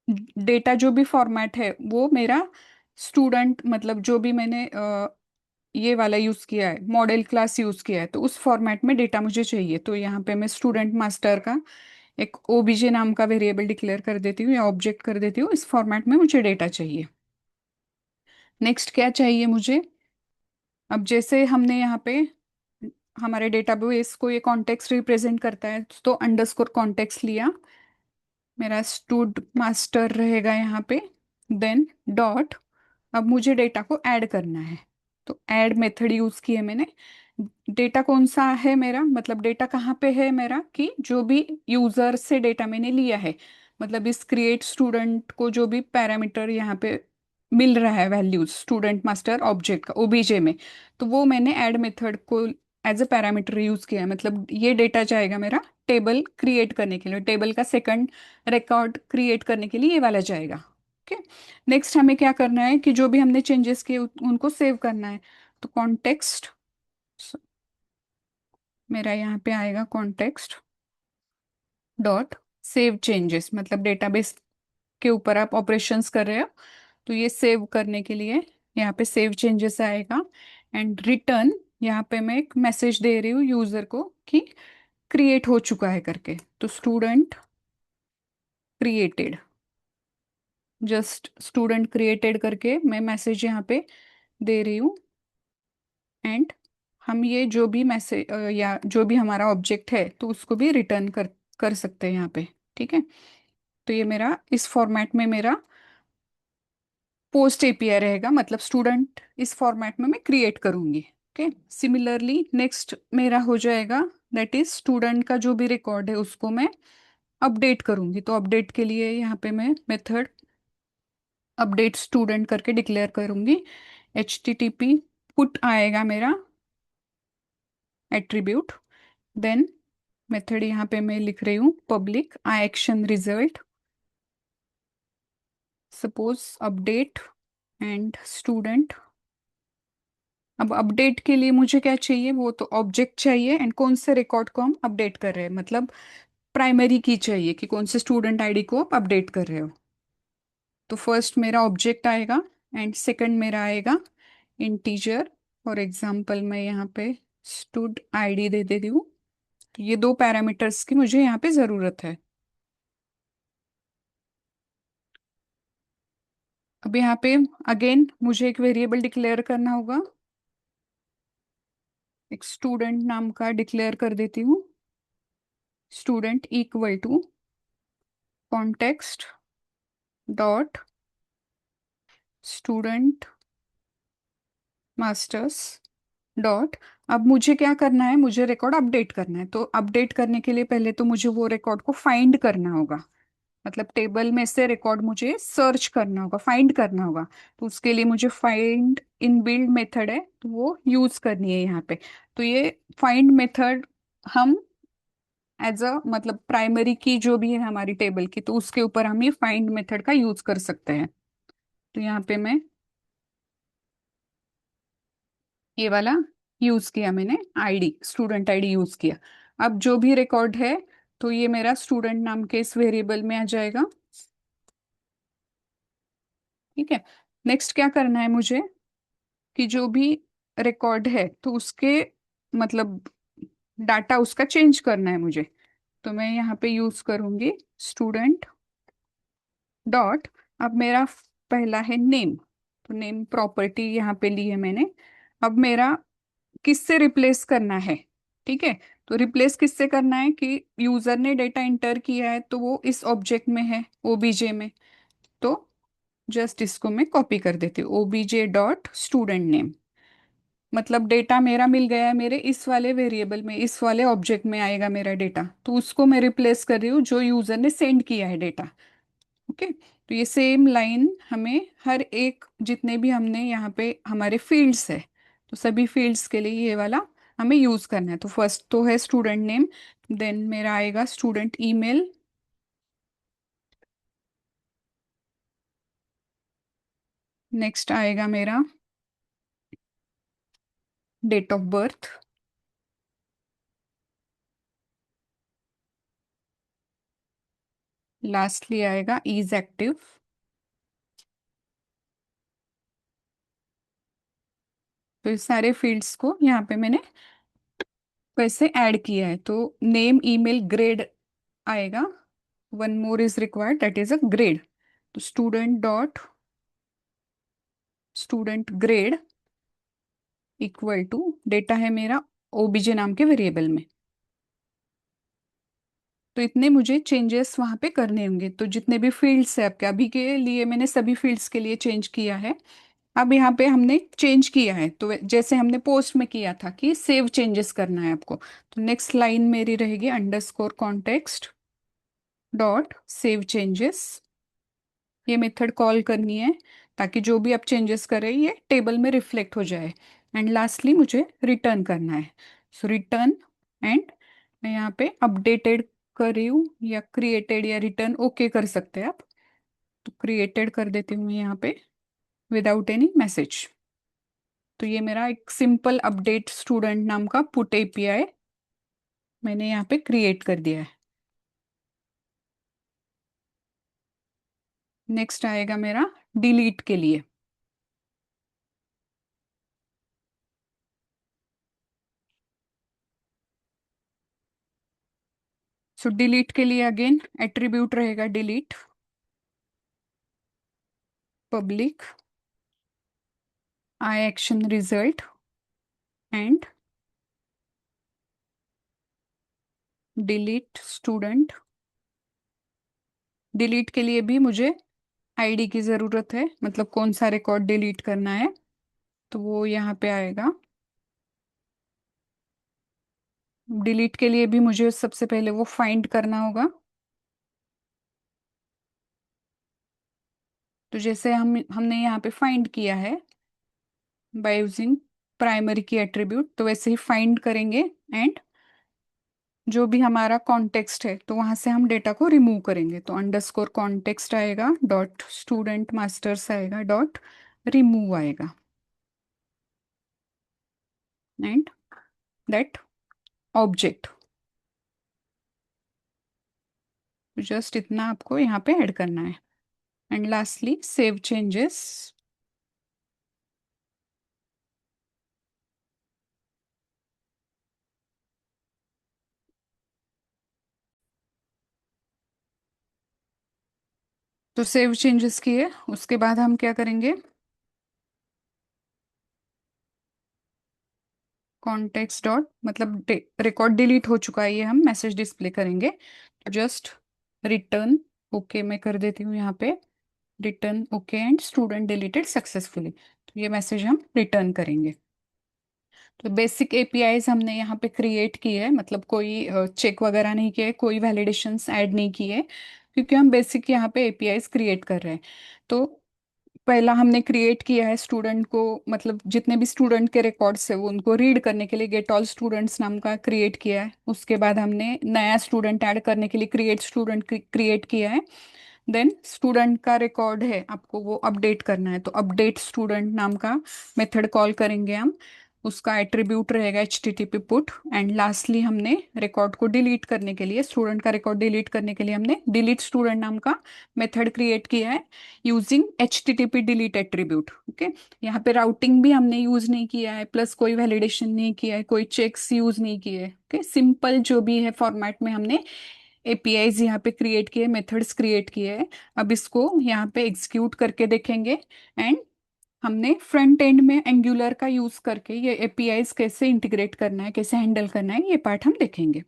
डेटा जो भी फॉर्मेट है वो मेरा स्टूडेंट, मतलब जो भी मैंने ये वाला यूज किया है, मॉडल क्लास यूज किया है, तो उस फॉर्मेट में डेटा मुझे चाहिए। तो यहाँ पे मैं स्टूडेंट मास्टर का एक ओबीजे नाम का वेरिएबल डिक्लेयर कर देती हूँ या ऑब्जेक्ट कर देती हूँ। इस फॉर्मेट में मुझे डेटा चाहिए। नेक्स्ट क्या चाहिए मुझे, अब जैसे हमने यहाँ पे हमारे डेटाबेस को ये कॉन्टेक्स्ट रिप्रेजेंट करता है, तो अंडरस्कोर कॉन्टेक्स्ट लिया, मेरा स्टूड मास्टर रहेगा यहाँ पे, देन डॉट। अब मुझे डेटा को ऐड करना है, तो ऐड मेथड यूज किए मैंने। डेटा कौन सा है मेरा, मतलब डेटा कहाँ पे है मेरा, कि जो भी यूजर से डेटा मैंने लिया है, मतलब इस क्रिएट स्टूडेंट को जो भी पैरामीटर यहाँ पे मिल रहा है, वैल्यूज स्टूडेंट मास्टर ऑब्जेक्ट का ओबीजे में, तो वो मैंने ऐड मेथड को एज अ पैरामीटर यूज किया है। मतलब ये डेटा जाएगा मेरा टेबल क्रिएट करने के लिए, टेबल का सेकंड रिकॉर्ड क्रिएट करने के लिए ये वाला जाएगा। ओके। नेक्स्ट हमें क्या करना है कि जो भी हमने चेंजेस किए उनको सेव करना है। तो कॉन्टेक्स्ट मेरा यहाँ पे आएगा कॉन्टेक्स्ट डॉट सेव चेंजेस, मतलब डेटाबेस के ऊपर आप ऑपरेशंस कर रहे हो, तो ये सेव करने के लिए यहाँ पे सेव चेंजेस आएगा। एंड रिटर्न, यहाँ पे मैं एक मैसेज दे रही हूँ यूजर को कि क्रिएट हो चुका है करके, तो student created, just student created करके मैं मैसेज यहाँ पे दे रही हूँ। एंड हम ये जो भी मैसेज या जो भी हमारा ऑब्जेक्ट है, तो उसको भी रिटर्न कर कर सकते हैं यहाँ पे। ठीक है। तो ये मेरा इस फॉर्मेट में मेरा पोस्ट एपीआई रहेगा, मतलब स्टूडेंट इस फॉर्मेट में मैं क्रिएट करूंगी। ओके। सिमिलरली नेक्स्ट मेरा हो जाएगा, दैट इज स्टूडेंट का जो भी रिकॉर्ड है उसको मैं अपडेट करूंगी। तो अपडेट के लिए यहाँ पे मैं मेथड अपडेट स्टूडेंट करके डिक्लेयर करूंगी। HTTP पुट आएगा मेरा एट्रीब्यूट, देन मेथड यहाँ पे मैं लिख रही हूँ public I action result, suppose update and student. अब अपडेट के लिए मुझे क्या चाहिए, वो तो ऑब्जेक्ट चाहिए, एंड कौन से रिकॉर्ड को हम अपडेट कर रहे हैं, मतलब प्राइमरी की चाहिए कि कौन से स्टूडेंट आईडी को आप अपडेट कर रहे हो। तो फर्स्ट मेरा ऑब्जेक्ट आएगा एंड सेकंड मेरा आएगा इंटीजर। फॉर एग्जांपल मैं यहाँ पे स्टूड आईडी दे देती हूँ। तो ये दो पैरामीटर्स की मुझे यहाँ पे ज़रूरत है। अब यहाँ पे अगेन मुझे एक वेरिएबल डिक्लेयर करना होगा, एक स्टूडेंट नाम का डिक्लेयर कर देती हूँ, student equal to context dot student masters dot. अब मुझे क्या करना है, मुझे रिकॉर्ड अपडेट करना है। तो अपडेट करने के लिए पहले तो मुझे वो रिकॉर्ड को फाइंड करना होगा, मतलब टेबल में से रिकॉर्ड मुझे सर्च करना होगा, फाइंड करना होगा। तो उसके लिए मुझे फाइंड इन बिल्ड मेथड है, तो वो यूज करनी है यहाँ पे। तो ये फाइंड मेथड हम एज अ, मतलब प्राइमरी की जो भी है हमारी टेबल की, तो उसके ऊपर हम ये फाइंड मेथड का यूज कर सकते हैं। तो यहाँ पे मैं ये वाला यूज किया, मैंने आईडी स्टूडेंट आईडी यूज किया। अब जो भी रिकॉर्ड है, तो ये मेरा स्टूडेंट नाम के इस वेरिएबल में आ जाएगा। ठीक है। नेक्स्ट क्या करना है मुझे, कि जो भी रिकॉर्ड है तो उसके मतलब डाटा उसका चेंज करना है मुझे। तो मैं यहाँ पे यूज करूंगी स्टूडेंट डॉट। अब मेरा पहला है नेम, तो नेम प्रॉपर्टी यहाँ पे ली है मैंने। अब मेरा किससे रिप्लेस करना है, ठीक है। तो रिप्लेस किससे करना है कि यूजर ने डेटा इंटर किया है तो वो इस ऑब्जेक्ट में है, ओबीजे में। तो जस्ट इसको मैं कॉपी कर देती हूँ, ओबीजे डॉट स्टूडेंट नेम। मतलब डेटा मेरा मिल गया है मेरे इस वाले वेरिएबल में, इस वाले ऑब्जेक्ट में आएगा मेरा डेटा, तो उसको मैं रिप्लेस कर रही हूँ जो यूजर ने सेंड किया है डेटा। ओके। तो ये सेम लाइन हमें हर एक, जितने भी हमने यहाँ पे हमारे फील्ड्स है, तो सभी फील्ड्स के लिए ये वाला हमें यूज करना है। तो फर्स्ट तो है स्टूडेंट नेम, देन मेरा आएगा स्टूडेंट ईमेल, नेक्स्ट आएगा मेरा डेट ऑफ बर्थ, लास्टली आएगा इज एक्टिव। तो इस सारे फील्ड्स को यहाँ पे मैंने वैसे ऐड किया है। तो नेम ईमेल ग्रेड आएगा, one more is required that is a grade. तो student dot student grade equal to data है मेरा ओबीजे नाम के वेरिएबल में। तो इतने मुझे चेंजेस वहां पे करने होंगे। तो जितने भी फील्ड्स है आपके, अभी के लिए मैंने सभी फील्ड्स के लिए चेंज किया है। अब यहाँ पे हमने चेंज किया है तो जैसे हमने पोस्ट में किया था कि सेव चेंजेस करना है आपको, तो नेक्स्ट लाइन मेरी रहेगी underscore context dot save changes. ये मेथड कॉल करनी है ताकि जो भी आप चेंजेस करें ये टेबल में रिफ्लेक्ट हो जाए। एंड लास्टली मुझे रिटर्न करना है, सो रिटर्न। एंड मैं यहाँ पे अपडेटेड कर रही हूँ, या क्रिएटेड या रिटर्न ओके कर सकते हैं आप। तो क्रिएटेड कर देती हूँ मैं यहाँ पे विदाउट एनी मैसेज। तो ये मेरा एक सिंपल अपडेट स्टूडेंट नाम का पुट एपीआई मैंने यहाँ पे क्रिएट कर दिया है। नेक्स्ट आएगा मेरा डिलीट के लिए। सो डिलीट के लिए अगेन एट्रीब्यूट रहेगा delete public I action result and delete student. Delete के लिए भी मुझे आईडी की ज़रूरत है, मतलब कौन सा रिकॉर्ड डिलीट करना है। तो वो यहाँ पे आएगा। डिलीट के लिए भी मुझे सबसे पहले वो फाइंड करना होगा। तो जैसे हमने यहाँ पे फाइंड किया है बाय यूजिंग प्राइमरी की एट्रीब्यूट, तो वैसे ही फाइंड करेंगे। एंड जो भी हमारा कॉन्टेक्स्ट है तो वहां से हम डेटा को रिमूव करेंगे। तो अंडरस्कोर कॉन्टेक्स्ट आएगा डॉट स्टूडेंट मास्टर्स आएगा डॉट रिमूव आएगा। एंड दैट ऑब्जेक्ट, जस्ट इतना आपको यहाँ पे ऐड करना है। And lastly save changes. तो सेव चेंजेस किए, उसके बाद हम क्या करेंगे, कॉन्टेक्स्ट डॉट मतलब रिकॉर्ड डिलीट हो चुका है ये हम मैसेज डिस्प्ले करेंगे। जस्ट रिटर्न ओके मैं कर देती हूँ यहाँ पे, return okay and student deleted successfully. तो ये मैसेज हम रिटर्न करेंगे। तो बेसिक एपीआईज हमने यहाँ पे क्रिएट की है, मतलब कोई चेक वगैरह नहीं किए, कोई वैलिडेशंस ऐड नहीं किए, क्योंकि हम बेसिक यहाँ पे एपीआईज क्रिएट कर रहे हैं। तो पहला हमने क्रिएट किया है स्टूडेंट को, मतलब जितने भी स्टूडेंट के रिकॉर्ड्स है वो उनको रीड करने के लिए गेट ऑल स्टूडेंट्स नाम का क्रिएट किया है। उसके बाद हमने नया स्टूडेंट ऐड करने के लिए क्रिएट स्टूडेंट क्रिएट किया है। देन स्टूडेंट का रिकॉर्ड है, आपको वो अपडेट करना है, तो अपडेट स्टूडेंट नाम का मेथड कॉल करेंगे हम। उसका एट्रीब्यूट रहेगा H T T P put. And lastly हमने रिकॉर्ड को डिलीट करने के लिए, स्टूडेंट का रिकॉर्ड डिलीट करने के लिए हमने डिलीट स्टूडेंट नाम का मेथड क्रिएट किया है using H T T P delete attribute. Okay. यहाँ पे राउटिंग भी हमने यूज नहीं किया है, प्लस कोई वैलिडेशन नहीं किया है, कोई चेक्स यूज नहीं किए। ओके, सिंपल जो भी है फॉर्मेट में हमने एपीआईज यहाँ पे क्रिएट किए, मेथड्स क्रिएट किए हैं। अब इसको यहाँ पे एग्जीक्यूट करके देखेंगे। एंड हमने फ्रंट एंड में एंगुलर का यूज करके ये एपीआईज कैसे इंटीग्रेट करना है, कैसे हैंडल करना है, ये पार्ट हम देखेंगे।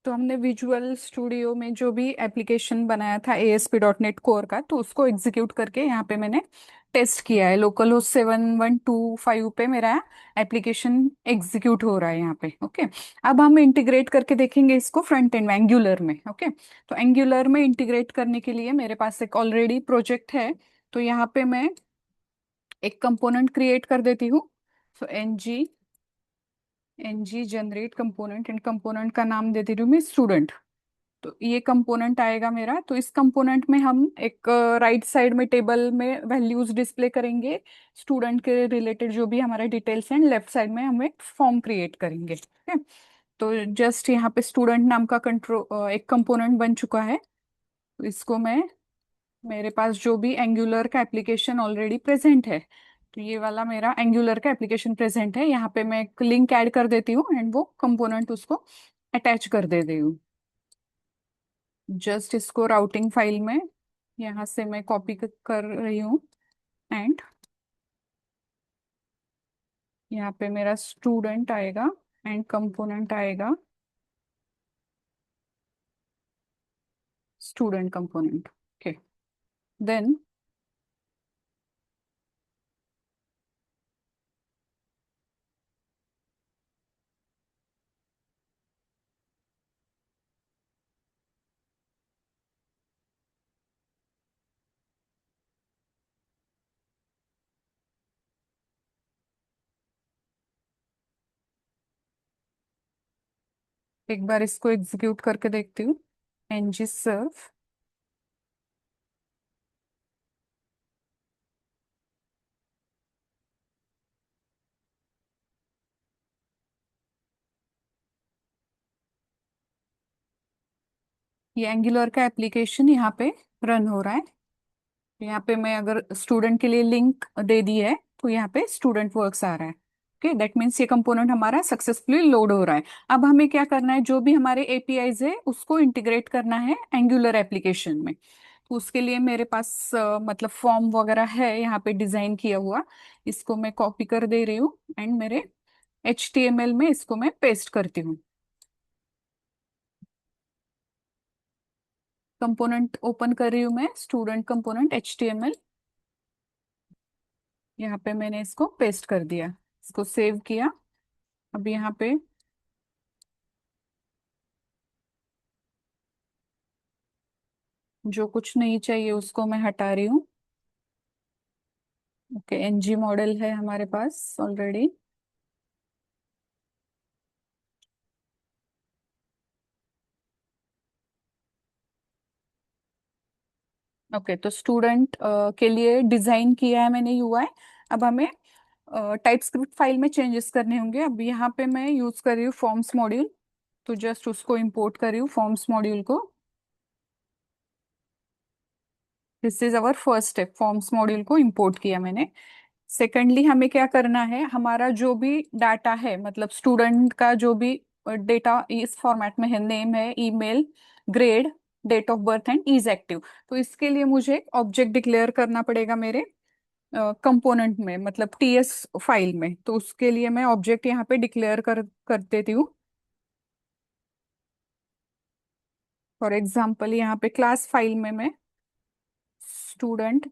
तो हमने विजुअल स्टूडियो में जो भी एप्लीकेशन बनाया था ASP.NET कोर का, तो उसको एग्जीक्यूट करके यहाँ पे मैंने टेस्ट किया है। लोकल होस्ट 7125 पे मेरा एप्लीकेशन एग्जीक्यूट हो रहा है यहाँ पे। ओके, अब हम इंटीग्रेट करके देखेंगे इसको फ्रंट एंड में एंगुलर में। ओके, तो एंगुलर में इंटीग्रेट करने के लिए मेरे पास एक ऑलरेडी प्रोजेक्ट है। तो यहाँ पे मैं एक कंपोनेंट क्रिएट कर देती हूँ। So NG generate component, and component का नाम देती हूँ मैं स्टूडेंट। तो ये कंपोनेंट आएगा मेरा। तो इस कंपोनेंट में हम एक राइट साइड में टेबल में वैल्यूज डिस्प्ले करेंगे स्टूडेंट के रिलेटेड, जो भी हमारा डिटेल्स हैं। लेफ्ट साइड में हम एक फॉर्म क्रिएट करेंगे। ठीक है, तो जस्ट यहाँ पे स्टूडेंट नाम का कंट्रोल एक कंपोनेंट बन चुका है। तो इसको मैं, मेरे पास जो भी एंगुलर का एप्लीकेशन ऑलरेडी प्रेजेंट है, तो ये वाला मेरा एंगुलर का एप्लीकेशन प्रेजेंट है। यहाँ पे मैं एक लिंक ऐड कर देती हूँ एंड वो कंपोनेंट उसको अटैच कर दे रही हूँ। जस्ट इसको राउटिंग फाइल में यहाँ से मैं कॉपी कर रही हूँ, एंड यहाँ पे मेरा स्टूडेंट आएगा एंड कंपोनेंट आएगा स्टूडेंट कंपोनेंट। ओके, देन एक बार इसको एग्जीक्यूट करके देखती हूँ। एनजी सर्व, ये एंगुलर का एप्लीकेशन यहाँ पे रन हो रहा है। यहाँ पे मैं अगर स्टूडेंट के लिए लिंक दे दी है, तो यहाँ पे स्टूडेंट वर्क्स आ रहा है। ओके, दैट मीन्स ये कंपोनेंट हमारा सक्सेसफुली लोड हो रहा है। अब हमें क्या करना है, जो भी हमारे एपीआईज है उसको इंटीग्रेट करना है एंगुलर एप्लीकेशन में। तो उसके लिए मेरे पास मतलब फॉर्म वगैरह है यहाँ पे डिजाइन किया हुआ। इसको मैं कॉपी कर दे रही हूँ एंड मेरे HTML में इसको मैं पेस्ट करती हूँ। कंपोनेंट ओपन कर रही हूँ मैं, स्टूडेंट कंपोनेंट HTML। यहाँ पे मैंने इसको पेस्ट कर दिया, इसको सेव किया। अब यहाँ पे जो कुछ नहीं चाहिए उसको मैं हटा रही हूँ। ओके, NG मॉडल है हमारे पास ऑलरेडी। ओके, तो स्टूडेंट के लिए डिजाइन किया है मैंने UI। अब हमें टाइप स्क्रिप्ट फाइल में चेंजेस करने होंगे। अब यहाँ पे मैं यूज कर रही हूँ फॉर्म्स मॉड्यूल। तो जस्ट उसको इंपोर्ट कर रही हूँ फॉर्म्स मॉड्यूल को। This is our first step, forms module को इंपोर्ट किया मैंने। सेकेंडली हमें क्या करना है, हमारा जो भी डाटा है, मतलब स्टूडेंट का जो भी डेटा इस फॉर्मेट में है, नेम है, email, grade, date of birth and is active. तो इसके लिए मुझे एक ऑब्जेक्ट डिक्लेयर करना पड़ेगा मेरे कंपोनेंट में, मतलब TS फाइल में। तो उसके लिए मैं ऑब्जेक्ट यहाँ पे डिक्लेयर कर देती हूँ। फॉर एग्जाम्पल यहाँ पे क्लास फाइल में मैं स्टूडेंट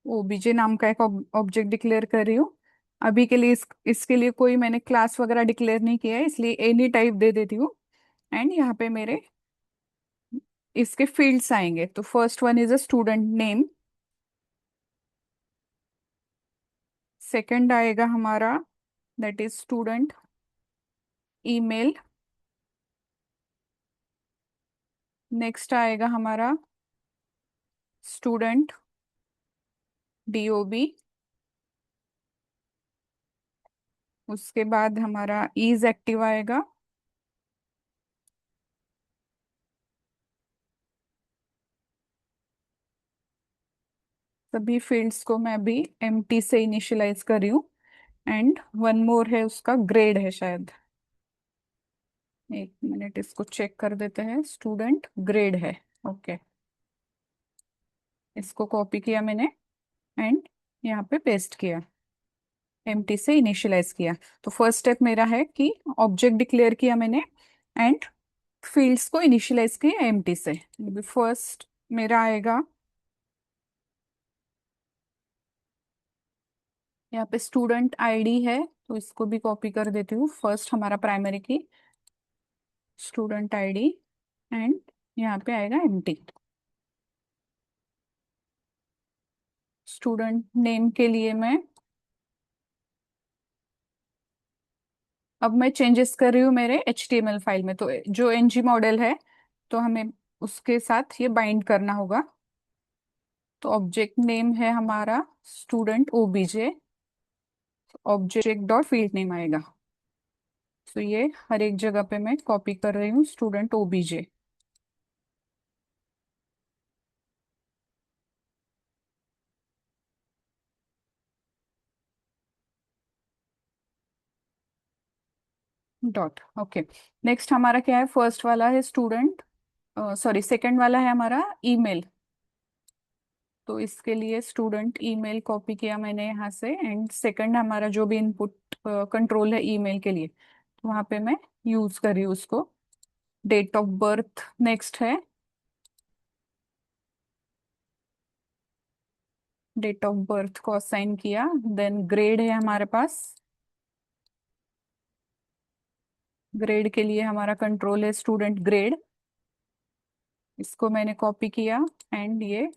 OBJ नाम का एक ऑब्जेक्ट डिक्लेयर कर रही हूँ। अभी के लिए इसके लिए कोई मैंने क्लास वगैरह डिक्लेयर नहीं किया है, इसलिए एनी टाइप दे देती हूँ। एंड यहाँ पे मेरे इसके फील्ड्स आएंगे। तो first one is a student name. Second आएगा हमारा, that is student email. Next आएगा हमारा स्टूडेंट DOB। उसके बाद हमारा इज एक्टिव आएगा। सभी फील्ड्स को मैं अभी एम्प्टी से इनिशियलाइज कर रही हूँ। एंड वन मोर है, उसका ग्रेड है शायद। एक मिनट, इसको चेक कर देते हैं। स्टूडेंट ग्रेड है। ओके, इसको कॉपी किया मैंने एंड यहाँ पे पेस्ट किया, एम्प्टी से इनिशियलाइज किया। तो फर्स्ट स्टेप मेरा है कि ऑब्जेक्ट डिक्लेयर किया मैंने एंड फील्ड्स को इनिशियलाइज किया एम्प्टी से। फर्स्ट मेरा आएगा यहाँ पे स्टूडेंट आईडी है, तो इसको भी कॉपी कर देती हूँ। फर्स्ट हमारा प्राइमरी की स्टूडेंट आईडी एंड यहाँ पे आएगा एम्प्टी। स्टूडेंट नेम के लिए मैं अब मैं चेंजेस कर रही हूँ मेरे HTML फाइल में। तो जो NG मॉडल है, तो हमें उसके साथ ये बाइंड करना होगा। तो ऑब्जेक्ट नेम है हमारा student OBJ, object dot field name आएगा। तो ये हर एक जगह पे मैं कॉपी कर रही हूँ student OBJ। Dot. Okay, next हमारा क्या है? फर्स्ट वाला है स्टूडेंट, सॉरी सेकंड वाला है हमारा ईमेल। तो इसके लिए स्टूडेंट ईमेल कॉपी किया मैंने यहाँ से एंड सेकंड हमारा जो भी इनपुट कंट्रोल है ईमेल के लिए, तो वहाँ पे मैं यूज कर रही हूँ उसको। डेट ऑफ बर्थ नेक्स्ट है, डेट ऑफ बर्थ को असाइन किया। देन ग्रेड है हमारे पास, ग्रेड के लिए हमारा कंट्रोल है स्टूडेंट ग्रेड, इसको मैंने कॉपी किया एंड ये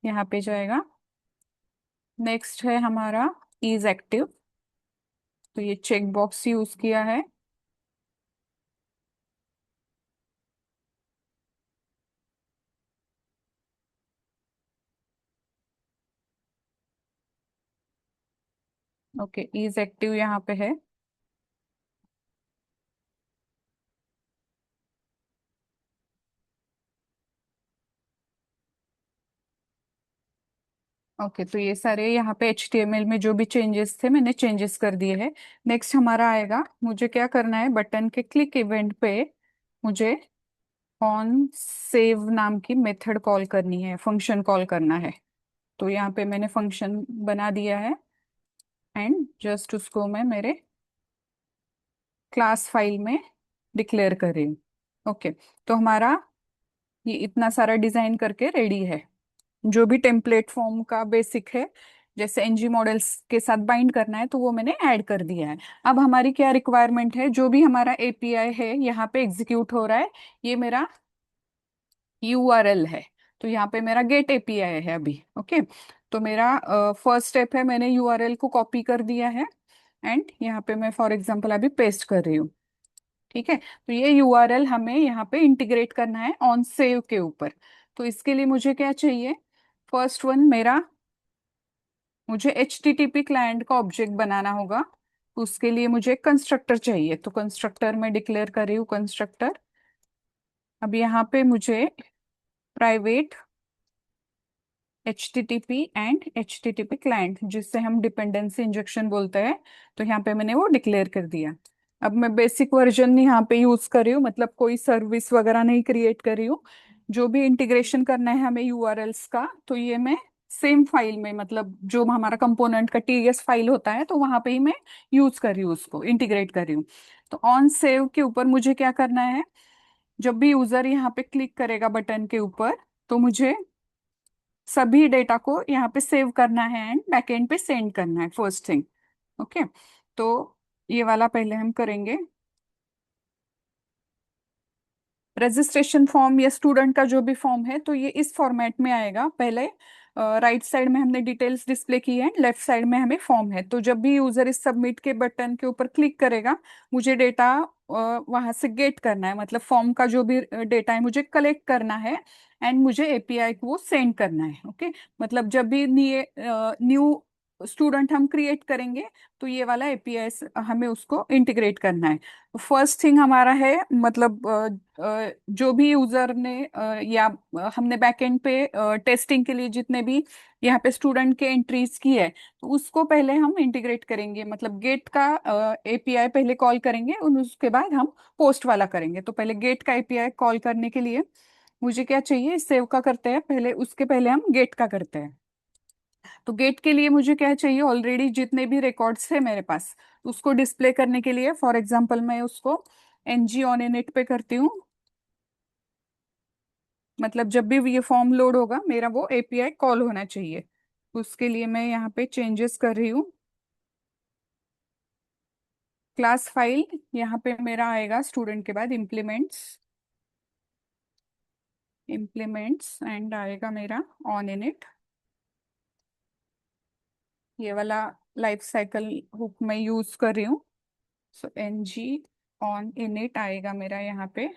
यहाँ पे जाएगा। नेक्स्ट है हमारा इज एक्टिव, तो ये चेक बॉक्स यूज किया है। ओके, इज एक्टिव यहाँ पे है। ओके, तो ये सारे यहाँ पे HTML में जो भी चेंजेस थे मैंने चेंजेस कर दिए हैं। नेक्स्ट हमारा आएगा, मुझे क्या करना है? बटन के क्लिक इवेंट पे मुझे ऑन सेव नाम की मेथड कॉल करनी है, फंक्शन कॉल करना है। तो यहाँ पे मैंने फंक्शन बना दिया है एंड जस्ट उसको मैं मेरे क्लास फाइल में डिक्लेयर कर रही हूँ। ओके, तो हमारा ये इतना सारा डिजाइन करके रेडी है। जो भी टेम्पलेट फॉर्म का बेसिक है, जैसे NG मॉडल्स के साथ बाइंड करना है, तो वो मैंने ऐड कर दिया है। अब हमारी क्या रिक्वायरमेंट है? जो भी हमारा API है यहाँ पे एग्जीक्यूट हो रहा है, ये मेरा URL है। तो यहाँ पे मेरा गेट API है अभी। ओके, तो मेरा फर्स्ट स्टेप है, मैंने URL को कॉपी कर दिया है एंड यहाँ पे मैं फॉर एग्जांपल अभी पेस्ट कर रही हूँ। ठीक है, तो ये URL हमें यहाँ पे इंटीग्रेट करना है ऑन सेव के ऊपर। तो इसके लिए मुझे क्या चाहिए? फर्स्ट वन मेरा, मुझे HTTP क्लाइंट का ऑब्जेक्ट बनाना होगा। उसके लिए मुझे कंस्ट्रक्टर चाहिए, तो कंस्ट्रक्टर में डिक्लेयर कर रही हूँ कंस्ट्रक्टर। अब यहाँ पे मुझे private HTTP and HTTP client, जिससे हम डिपेंडेंसी इंजेक्शन बोलते हैं, तो यहाँ पे मैंने वो डिक्लेयर कर दिया। अब मैं बेसिक वर्जन यहाँ पे यूज कर रही हूँ, मतलब कोई सर्विस वगैरह नहीं क्रिएट कर रही हूँ। जो भी इंटीग्रेशन करना है हमें URLs का, तो ये मैं सेम फाइल में, मतलब जो हमारा कंपोनेंट का TS फाइल होता है, तो वहां पे ही मैं यूज कर रही हूँ, उसको इंटीग्रेट कर रही हूँ। तो ऑन सेव के ऊपर मुझे क्या करना है? जब भी यूजर यहाँ पे क्लिक करेगा बटन के ऊपर, तो मुझे सभी डेटा को यहाँ पे सेव करना है एंड बैकएंड पे सेंड करना है फर्स्ट थिंग। ओके, तो ये वाला पहले हम करेंगे। रजिस्ट्रेशन फॉर्म या स्टूडेंट का जो भी फॉर्म है, तो ये इस फॉर्मेट में आएगा। पहले राइट साइड में हमने डिटेल्स डिस्प्ले की है, लेफ्ट साइड में हमें फॉर्म है। तो जब भी यूजर इस सबमिट के बटन के ऊपर क्लिक करेगा, मुझे डेटा वहां से गेट करना है, मतलब फॉर्म का जो भी डेटा है मुझे कलेक्ट करना है एंड मुझे API को वो सेंड करना है। ओके, मतलब जब भी न्यू स्टूडेंट हम क्रिएट करेंगे, तो ये वाला एपीआई हमें उसको इंटीग्रेट करना है। फर्स्ट थिंग हमारा है, मतलब जो भी यूजर ने या हमने बैकएंड पे टेस्टिंग के लिए जितने भी यहाँ पे स्टूडेंट के एंट्रीज की है, तो उसको पहले हम इंटीग्रेट करेंगे, मतलब गेट का एपीआई पहले कॉल करेंगे और उसके बाद हम पोस्ट वाला करेंगे। तो पहले गेट का एपीआई कॉल करने के लिए मुझे क्या चाहिए, सेव का करते हैं पहले, उसके पहले हम गेट का करते हैं। तो गेट के लिए मुझे क्या चाहिए, ऑलरेडी जितने भी रिकॉर्ड्स है मेरे पास, उसको डिस्प्ले करने के लिए फॉर एग्जांपल मैं उसको एनजी ऑन इनिट पे करती हूँ। मतलब जब भी ये फॉर्म लोड होगा मेरा वो एपीआई कॉल होना चाहिए। उसके लिए मैं यहाँ पे चेंजेस कर रही हूँ। क्लास फाइल, यहाँ पे मेरा आएगा स्टूडेंट के बाद इम्प्लीमेंट्स, इम्प्लीमेंट्स एंड आएगा मेरा ऑन इनिट। ये वाला लाइफ साइकिल हुक मैं यूज कर रही हूँ। सो एन जी ऑन इनिट आएगा मेरा यहाँ पे।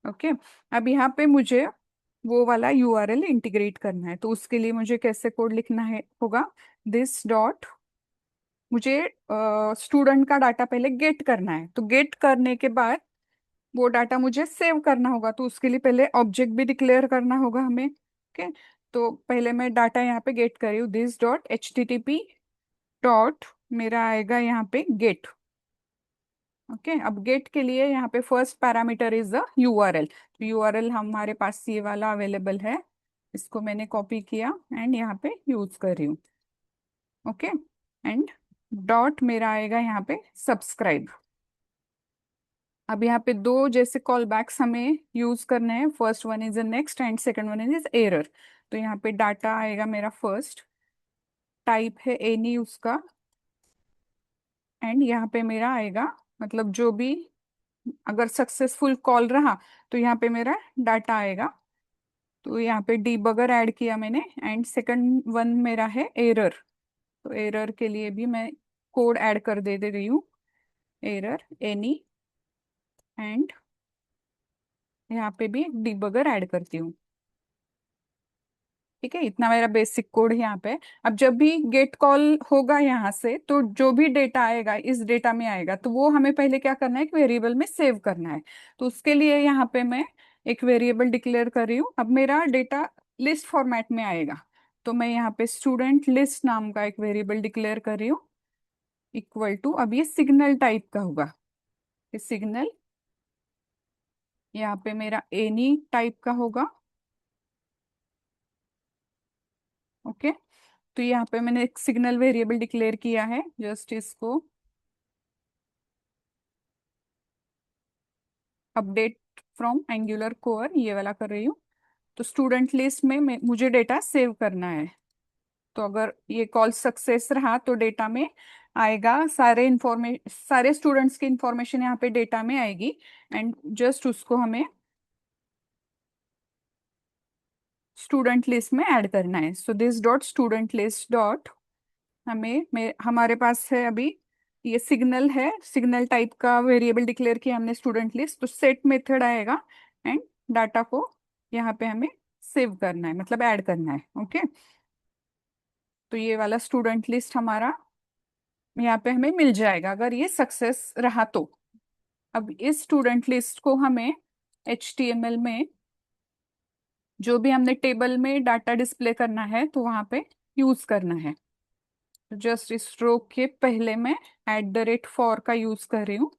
ओके। अब यहाँ पे मुझे वो वाला यूआरएल इंटीग्रेट करना है, तो उसके लिए मुझे कैसे कोड लिखना है होगा, दिस डॉट, मुझे स्टूडेंट का डाटा पहले गेट करना है, तो गेट करने के बाद वो डाटा मुझे सेव करना होगा, तो उसके लिए पहले ऑब्जेक्ट भी डिक्लेयर करना होगा हमें। ओके। तो पहले मैं डाटा यहाँ पे गेट कर रही हूँ, this dot H T T P dot, मेरा आएगा यहाँ पे गेट। ओके। अब गेट के लिए यहाँ पे first parameter is the URL, तो यूआरएल हमारे पास ये वाला अवेलेबल है, इसको मैंने कॉपी किया एंड यहाँ पे यूज कर रही हूँ। ओके। एंड डॉट मेरा आएगा यहाँ पे सब्सक्राइब। अब यहाँ पे दो जैसे कॉल बैक्स हमें यूज करने हैं, first one is next and second one is error. तो यहाँ पे डाटा आएगा मेरा फर्स्ट, टाइप है एनी उसका, एंड यहाँ पे मेरा आएगा, मतलब जो भी अगर सक्सेसफुल कॉल रहा तो यहाँ पे मेरा डाटा आएगा। तो यहाँ पे डीबगर ऐड किया मैंने, एंड सेकंड वन मेरा है एरर, तो एरर के लिए भी मैं कोड ऐड कर दे रही हूँ, एरर एनी, एंड यहाँ पे भी डीबगर ऐड करती हूँ। ठीक है, इतना मेरा बेसिक कोड यहाँ पे। अब जब भी गेट कॉल होगा यहाँ से, तो जो भी डेटा आएगा इस डेटा में आएगा, तो वो हमें पहले क्या करना है, एक वेरिएबल में सेव करना है। तो उसके लिए यहाँ पे मैं एक वेरिएबल डिक्लेयर कर रही हूँ। अब मेरा डेटा लिस्ट फॉर्मेट में आएगा, तो मैं यहाँ पे स्टूडेंट लिस्ट नाम का एक वेरिएबल डिक्लेयर कर रही हूँ, इक्वल टू, अब ये सिग्नल टाइप का होगा, ये सिग्नल यहाँ पे मेरा एनी टाइप का होगा। ओके। तो यहाँ पे मैंने एक सिग्नल वेरिएबल डिक्लेयर किया है, जस्ट इसको अपडेट फ्रॉम एंगुलर कोर ये वाला कर रही हूँ। तो स्टूडेंट लिस्ट में मुझे डेटा सेव करना है, तो अगर ये कॉल सक्सेस रहा तो डेटा में आएगा, सारे स्टूडेंट्स की इंफॉर्मेशन यहाँ पे डेटा में आएगी, एंड जस्ट उसको हमें स्टूडेंट लिस्ट में ऐड करना है। So this dot student list dot, हमारे पास है अभी ये सिग्नल है, सिग्नल टाइप का वेरिएबल डिक्लेयर किया हमने स्टूडेंट लिस्ट, तो सेट मेथड आएगा एंड डाटा को यहाँ पे हमें सेव करना है, मतलब ऐड करना है। ओके। तो ये वाला स्टूडेंट लिस्ट हमारा यहाँ पे हमें मिल जाएगा अगर ये सक्सेस रहा तो। अब इस स्टूडेंट लिस्ट को हमें HTML में जो भी हमने टेबल में डाटा डिस्प्ले करना है तो वहां पे यूज करना है। जस्ट इस रो के पहले मैं @for का यूज कर रही हूँ।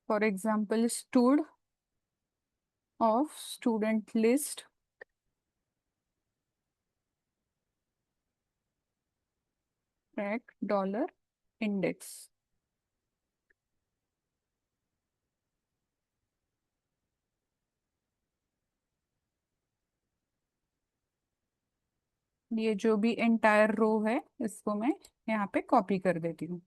For example stood of student list track $index. ये जो भी एंटायर रो है इसको मैं यहाँ पे कॉपी कर देती हूँ।